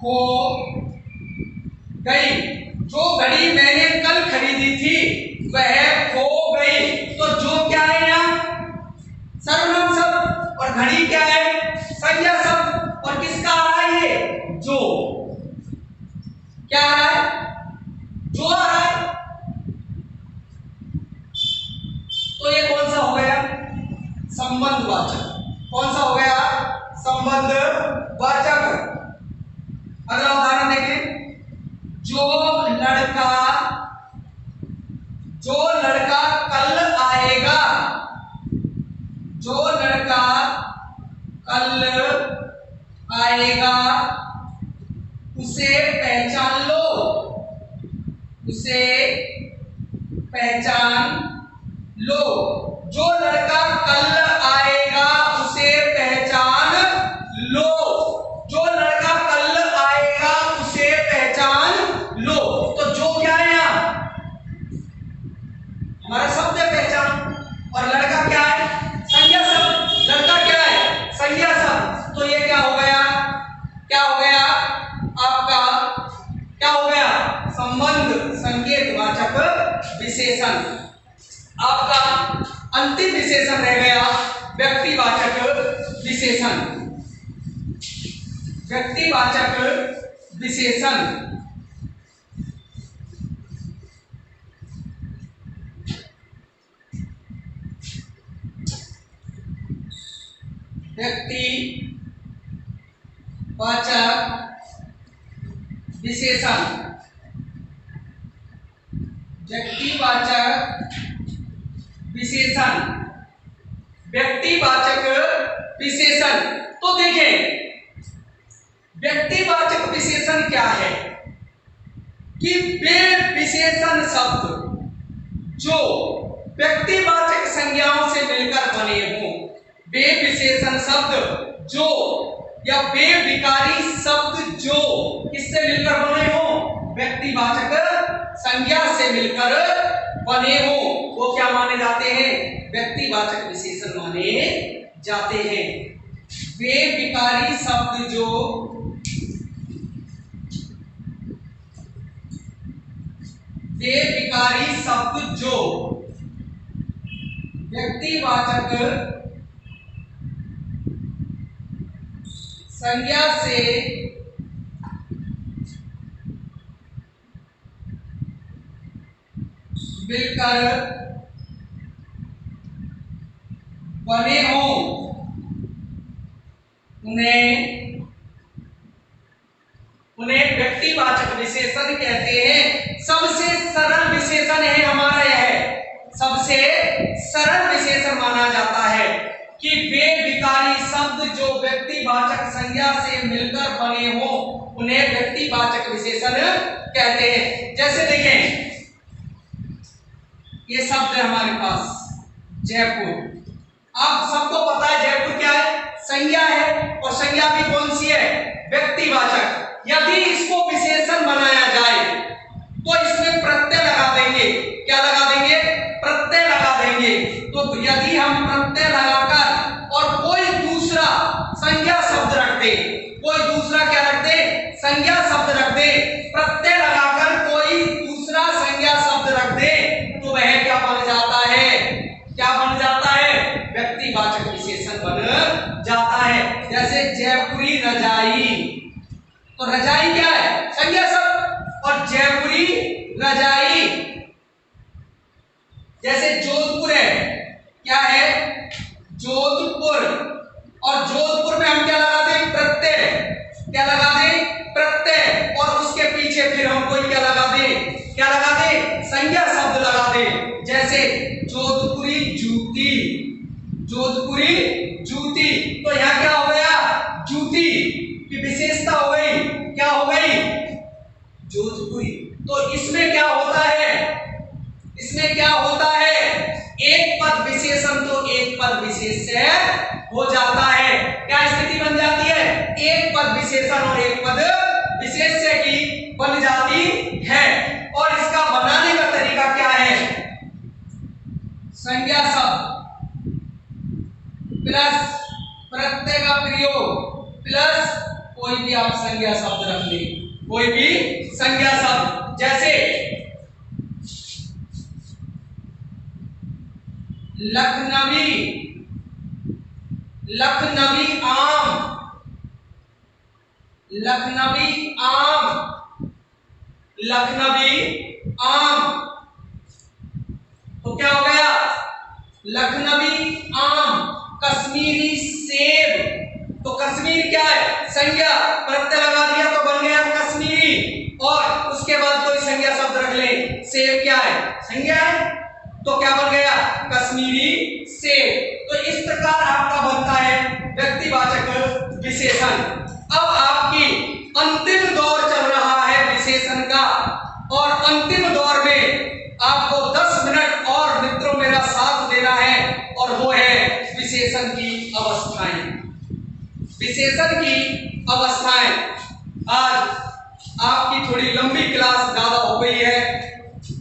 खो गई। जो घड़ी मैंने कल खरीदी थी वह खो गई। तो जो क्या है यहाँ, सर्वनाम शब्द, और घड़ी क्या है, संज्ञा शब्द। और किसका आ रहा है ये, जो, क्या आ रहा है, जो आ रहा है। तो ये कौन सा हो गया, संबंधवाचक। कौन सा हो गया, संबंधवाचक। अगला उदाहरण देखें, जो लड़का कल आएगा, जो लड़का कल आएगा, उसे पहचान लो, उसे पहचान लो। जो लड़का कल आएगा उसे पहचान लो, जो लड़का कल आएगा उसे पहचान लो। तो जो क्या है यहाँ, हमारा शब्द है पहचान, और लड़का क्या है, संज्ञा शब्द। लड़का क्या है, संज्ञा शब्द। तो ये क्या हो गया, क्या हो गया आपका, क्या हो गया, संबंध संकेतवाचक विशेषण। आपका अंतिम विशेषण रह गया व्यक्तिवाचक विशेषण। व्यक्तिवाचक विशेषण, व्यक्तिवाचक विशेषण, व्यक्तिवाचक विशेषण, व्यक्तिवाचक विशेषण। तो देखें व्यक्तिवाचक विशेषण क्या है, कि वे विशेषण शब्द जो व्यक्तिवाचक संज्ञाओं से मिलकर बने हों, वे विशेषण शब्द जो, या वे विकारी शब्द जो किससे मिलकर बने हों, व्यक्तिवाचक संज्ञा से मिलकर बने हों, वो क्या माने जाते हैं, व्यक्तिवाचक विशेषण माने जाते हैं। वे विकारी शब्द जो, वे विकारी शब्द जो व्यक्तिवाचक संज्ञा से मिलकर बने हों, उन्हें व्यक्तिवाचक विशेषण कहते हैं। सबसे सरल विशेषण है हमारा यह, सबसे सरल विशेषण माना जाता है कि वे विकारी शब्द जो व्यक्तिवाचक संज्ञा से मिलकर बने हों, उन्हें व्यक्तिवाचक विशेषण कहते हैं। जैसे देखें ये शब्द है हमारे पास जयपुर। आप सबको पता है जयपुर क्या है, संज्ञा है, और संज्ञा भी कौन सी है, व्यक्तिवाचक। यदि इसको विशेषण बनाया जाए तो इसमें प्रत्यय लगा देंगे। क्या लगा देंगे, प्रत्यय लगा देंगे। तो यदि हम प्रत्यय लगाकर और कोई दूसरा संज्ञा शब्द रख दे, कोई दूसरा क्या रख दे, संज्ञा शब्द रख दे, प्रत्यय लगाकर कोई दूसरा संज्ञा शब्द रख दे, तो वह क्या बन जाता है, क्या बन जाता है, व्यक्तिवाचक विशेषण जैसे जयपुरी रजाई, तो रजाई क्या है? संज्ञा शब्द। और जयपुरी रजाई। जैसे जोधपुर है, क्या है? जोधपुर। और जोधपुर में हम क्या लगा दें? प्रत्यय। क्या लगा दें? प्रत्यय। और उसके पीछे फिर हम कोई क्या लगा दें? क्या लगा दें? संज्ञा शब्द लगा दें। जैसे जोधपुरी जूती, जोधपुरी जूती। तो यहां क्या हो गया? जूती की विशेषता हो गई, क्या हो गई? जोधपुरी। तो इसमें क्या होता है? इसमें क्या होता है? एक पद विशेषण तो एक पद विशेष से हो जाता है। क्या स्थिति बन जाती है? एक पद विशेषण और एक पद विशेष से की बन जाती है। और इसका बनाने का तरीका क्या है? संज्ञा शब्द प्लस प्रत्यय का प्रयोग प्लस कोई भी आप संज्ञा शब्द रख ले, कोई भी संज्ञा शब्द। जैसे लखनवी, लखनवी आम, लखनवी आम, लखनवी आम। तो क्या हो गया? लखनवी आम। कश्मीरी सेब, तो कश्मीर क्या है? संज्ञा। प्रत्यय लगा दिया तो बन गया कश्मीरी। और उसके बाद कोई संज्ञा शब्द रख ले। सेब क्या है? संज्ञा है, तो क्या बन गया? कश्मीरी सेब। तो इस प्रकार आपका बनता है व्यक्तिवाचक विशेषण। अब आपकी अंतिम दौर चल रहा है विशेषण का, और अंतिम दौर में आपको 10 मिनट और मित्रों मेरा साथ देना है, और वो है विशेषण की अवस्थाएं। विशेषण की अवस्थाएं। आज आपकी थोड़ी लंबी क्लास ज्यादा हो गई है,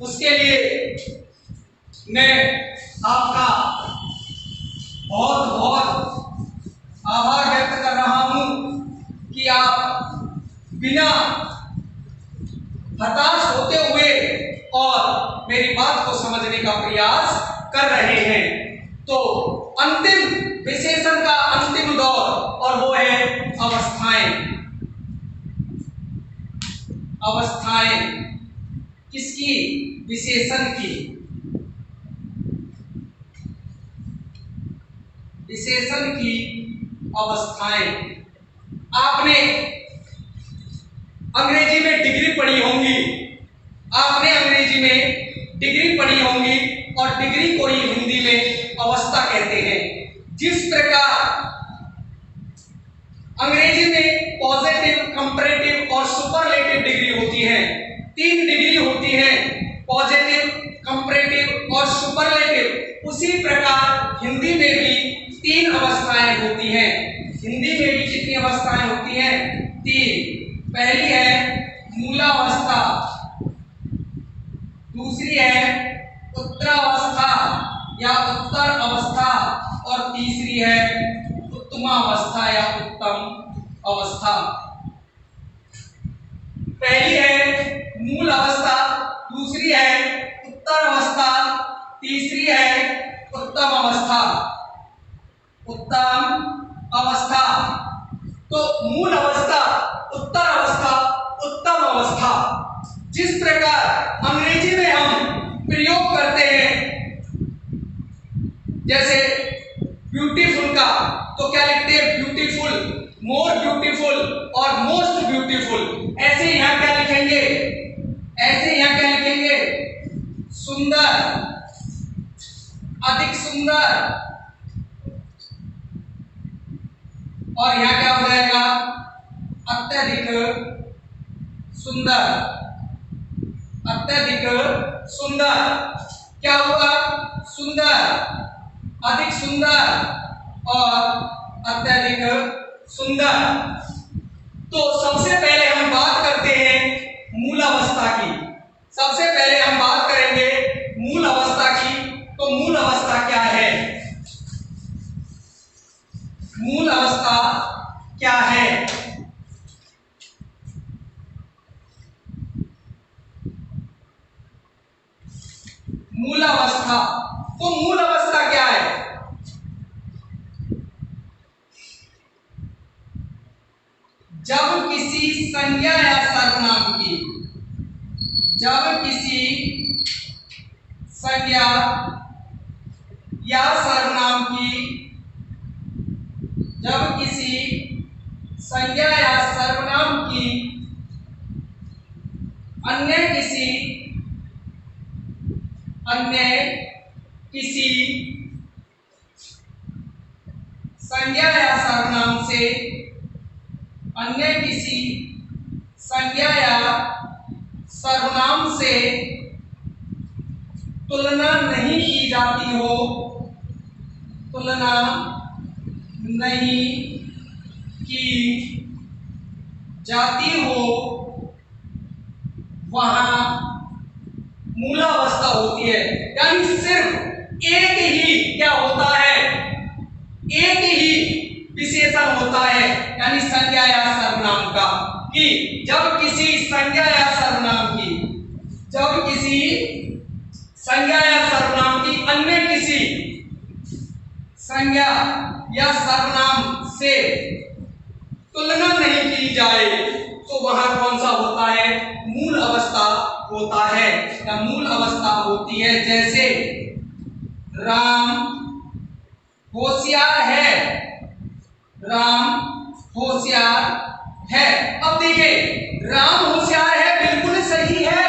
उसके लिए मैं आपका बहुत बहुत आभार व्यक्त कर रहा हूं कि आप बिना हताश होते हुए और मेरी बात को समझने का प्रयास कर रहे हैं। तो अंतिम विशेषण का अंतिम दौर, और वो है अवस्थाएं। अवस्थाएं किसकी? विशेषण की। विशेषण की अवस्थाएं। आपने अंग्रेजी में डिग्री पढ़ी होंगी, आपने अंग्रेजी में डिग्री पढ़ी होंगी, और डिग्री को ही हिंदी में अवस्था कहते हैं। जिस प्रकार अंग्रेजी में पॉजिटिव, कंपैरेटिव और सुपरलेटिव डिग्री होती है, 3 डिग्री होती है, पॉजिटिव, कंपैरेटिव और सुपरलेटिव। उसी प्रकार हिंदी में भी 3 अवस्थाएं होती हैं। हिंदी में भी कितनी अवस्थाएं होती हैं? 3। पहली है मूलावस्था, दूसरी है उत्तरावस्था या उत्तर अवस्था, और तीसरी है उत्तमावस्था या उत्तम अवस्था। पहली है मूल अवस्था, दूसरी है उत्तर अवस्था, तीसरी है उत्तम अवस्था। उत्तम अवस्था। तो मूल अवस्था, उत्तर अवस्था, उत्तम अवस्था। जिस प्रकार अंग्रेजी में हम प्रयोग करते हैं, जैसे ब्यूटीफुल का, तो क्या लिखते हैं? ब्यूटीफुल, मोर ब्यूटीफुल और मोस्ट ब्यूटीफुल। ऐसे यहां क्या लिखेंगे? ऐसे यहां क्या लिखेंगे? सुंदर, अधिक सुंदर। और यहां क्या हो जाएगा? अत्यधिक सुंदर, अत्यधिक सुंदर। क्या हुआ? सुंदर, अधिक सुंदर और अत्यधिक सुंदर। तो सबसे पहले हम बात करते हैं मूल अवस्था की। सबसे पहले हम बात करेंगे मूल अवस्था की। तो मूल अवस्था क्या है? मूल अवस्था क्या है? मूल अवस्था। तो मूल अवस्था क्या है? जब किसी संज्ञा या सर्वनाम की, जब किसी संज्ञा या सर्वनाम की, जब किसी संज्ञा या सर्वनाम की अन्य किसी संज्ञा या सर्वनाम से, अन्य किसी संज्ञा या सर्वनाम से तुलना नहीं की जाती हो, तुलना नहीं की जाती हो, वहां मूलावस्था होती है। यानी सिर्फ एक ही क्या होता है, एक ही विशेषण होता है, यानी संज्ञा या सर्वनाम का, कि जब किसी संज्ञा या सर्वनाम की, जब किसी संज्ञा या सर्वनाम की अन्य किसी संज्ञा या सर्वनाम से तुलना नहीं की जाए, तो वहां कौन सा होता है, मूल अवस्था होता है, या मूल अवस्था होती है। जैसे राम होशियार है, राम होशियार है। अब देखिए राम होशियार है बिल्कुल सही है,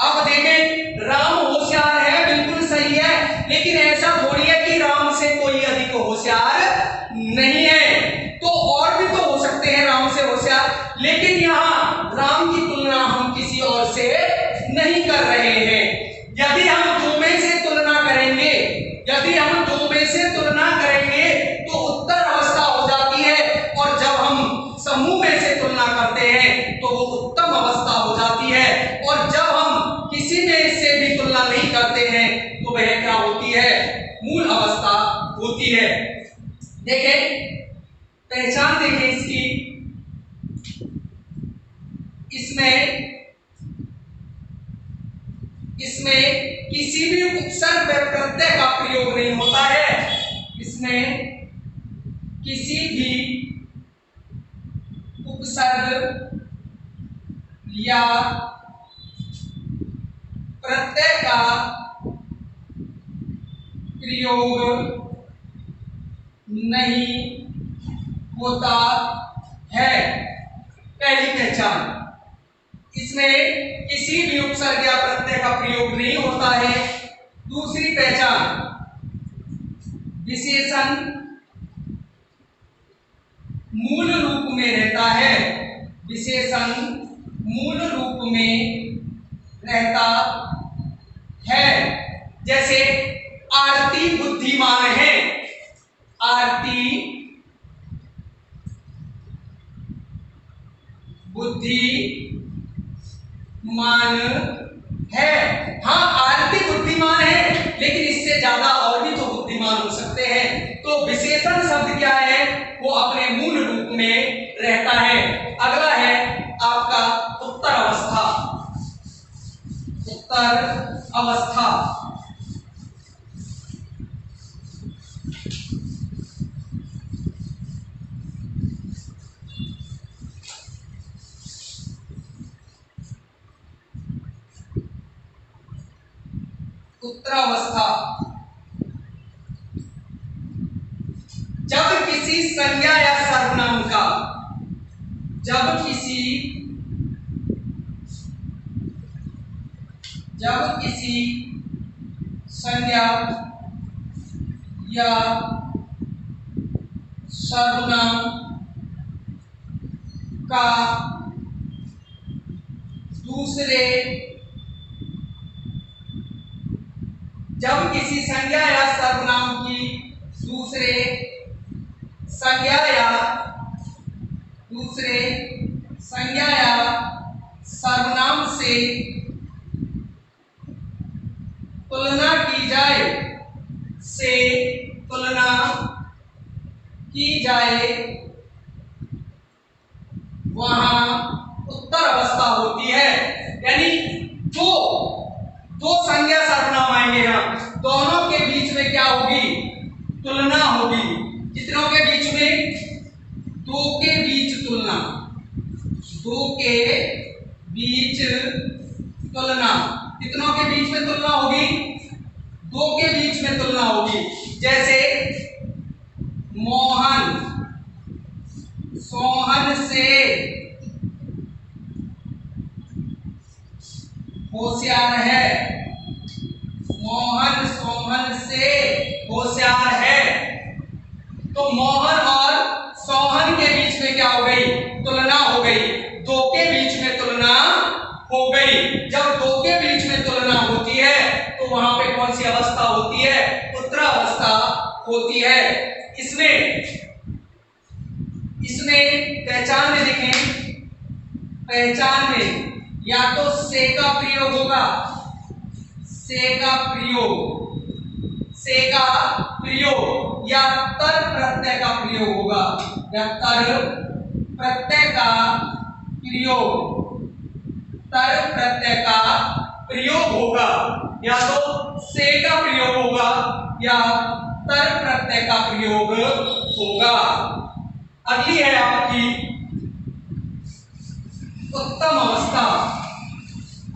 अब देखें राम होशियार है बिल्कुल सही है, लेकिन ऐसा थोड़ी है कि राम से कोई अधिक होशियार नहीं है, तो और भी तो हो सकते हैं राम से होशियार, लेकिन यहाँ राम की तुलना हम किसी और से नहीं कर रहे हैं। यदि हम दो में से तुलना करेंगे, यदि हम दो में से तुलना करेंगे तो उत्तर अवस्था हो जाती है, और जब हम समूह में से तुलना करते हैं तो वो उत्तम अवस्था हो जाती है, और जब हम किसी में से भी तुलना नहीं करते हैं तो वह क्या होती है, मूल अवस्था होती है। देखें पहचान देखें इसकी, इसमें किसी भी उपसर्ग व प्रत्यय का प्रयोग नहीं होता है, इसमें किसी भी उपसर्ग या प्रत्यय का प्रयोग नहीं होता है। पहली पहचान, इसमें किसी भी उपसर्ग या प्रत्यय का प्रयोग नहीं होता है। दूसरी पहचान, विशेषण मूल रूप में रहता है, विशेषण मूल रूप में रहता है। जैसे आरती बुद्धिमान है, आरती बुद्धिमान है। हाँ आरती बुद्धिमान है, लेकिन इससे ज्यादा और भी तो बुद्धिमान हो सकते हैं। तो विशेषण शब्द क्या है, वो अपने मूल रूप में रहता है। अगला है आपका उत्तर अवस्था, उत्तर अवस्था। उत्तरावस्था, जब किसी संज्ञा या सर्वनाम का, जब किसी संज्ञा या सर्वनाम का दूसरे, जब किसी संज्ञा या सर्वनाम की दूसरे संज्ञा या सर्वनाम से तुलना की जाए, वहां उत्तर अवस्था होती है। यानी दो संज्ञा सर्वनाम आएंगे, यहाँ दोनों के बीच में क्या होगी, तुलना होगी। कितनों के बीच में, दो के बीच तुलना, दो के बीच तुलना, कितनों के बीच में तुलना होगी? दो के बीच में तुलना होगी। जैसे मोहन सोहन से होशियार है, मोहन सोहन से होशियार है। तो मोहन और सोहन के बीच में क्या हो गई? तुलना हो गई। दो के बीच में तुलना हो गई। जब दो के बीच में तुलना होती है तो वहां पे कौन सी अवस्था होती है? उत्तरावस्था होती है। इसमें पहचान में देखें, पहचान में या तो से का प्रयोग होगा, से का प्रयोग या तर प्रत्यय का प्रयोग होगा, या तर प्रत्यय का प्रयोग, तर प्रत्यय का प्रयोग होगा। या तो से का प्रयोग होगा या तर प्रत्यय का प्रयोग होगा। अगली है आपकी उत्तम अवस्था।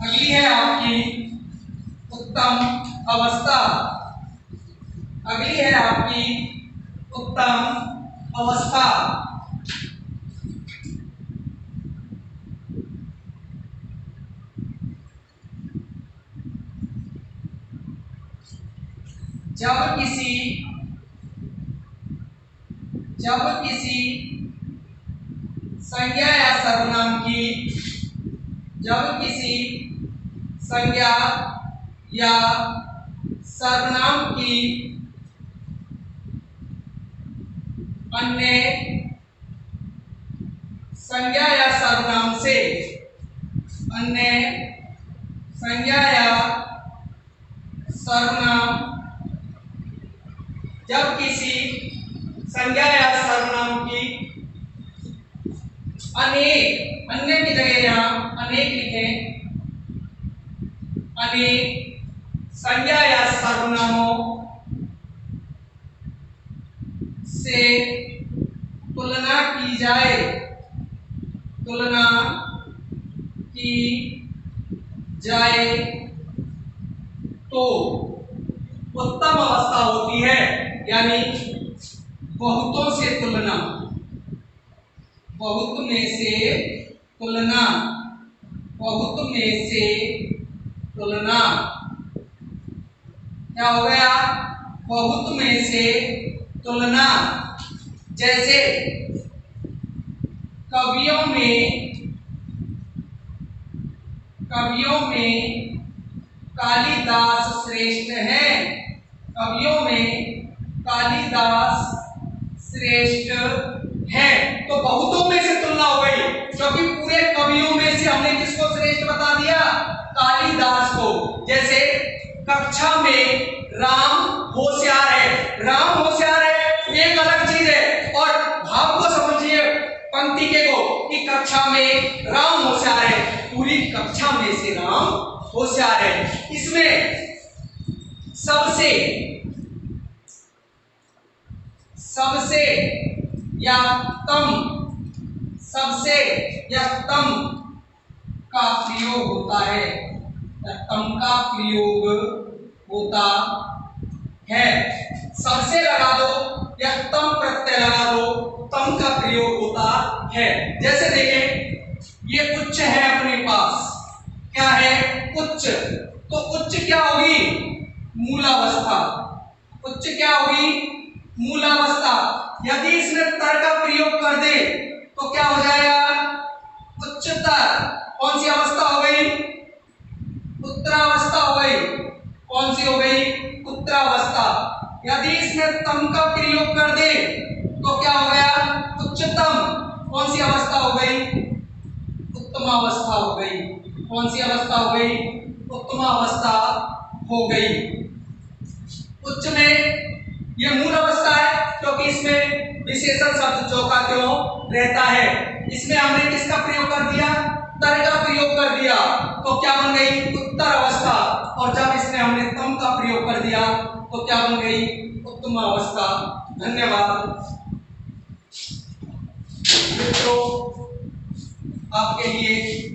अगली है आपकी उत्तम अवस्था। अगली है आपकी उत्तम अवस्था। जब किसी संज्ञा या सर्वनाम की, जब किसी संज्ञा या सर्वनाम की अन्य संज्ञा या सर्वनाम से, अन्य संज्ञा या सर्वनाम, जब किसी संज्ञा या सर्वनाम की अनेक, अन्य की जगह यहां अनेक लिखें, अनेक संज्ञा या सर्वनामों से तुलना की जाए, तुलना की जाए तो उत्तम अवस्था होती है। यानी बहुतों से तुलना, बहुत में से तुलना, बहुत में से तुलना, क्या हो गया? बहुत में से तुलना। जैसे कवियों में कालिदास श्रेष्ठ है, कवियों में कालिदास श्रेष्ठ है। तो बहुतों में से तुलना हो गई, क्योंकि पूरे कवियों में से हमने किसको श्रेष्ठ बता दिया? कालिदास को। जैसे कक्षा में राम होशियार है, राम होशियार है एक अलग चीज है, और भाव को समझिए पंक्ति के को कि कक्षा में राम होशियार है, पूरी कक्षा में से राम होशियार है। इसमें सबसे या तम का प्रयोग होता है, तम का प्रयोग होता है। सबसे लगा दो या तम प्रत्यय लगा दो, तम का प्रयोग होता है। जैसे देखें ये उच्च है अपने पास, क्या है? उच्च। तो उच्च क्या होगी? मूलावस्था। उच्च क्या होगी? मूलावस्था। यदि इसमें तर का प्रयोग कर दे तो क्या हो जाएगा? उच्चतर। कौन सी अवस्था हो गई? उत्तरावस्था हो गई। कौन सी हो गई? उत्तरावस्था। यदि इसमें तम का प्रयोग कर दे तो क्या हो गया? उच्चतम। कौन सी अवस्था हो गई? उत्तमावस्था हो गई। कौन सी अवस्था हो गई? उत्तमावस्था हो गई। उच्च में यह मूल अवस्था है, क्योंकि इसमें विशेषण शब्द चौका क्यों रहता है। इसमें हमने किसका प्रयोग कर दिया? तर का प्रयोग कर दिया, तो क्या बन गई? उत्तर अवस्था। और जब इसमें हमने तम का प्रयोग कर दिया तो क्या बन गई? उत्तम अवस्था। धन्यवाद मित्रों। आपके लिए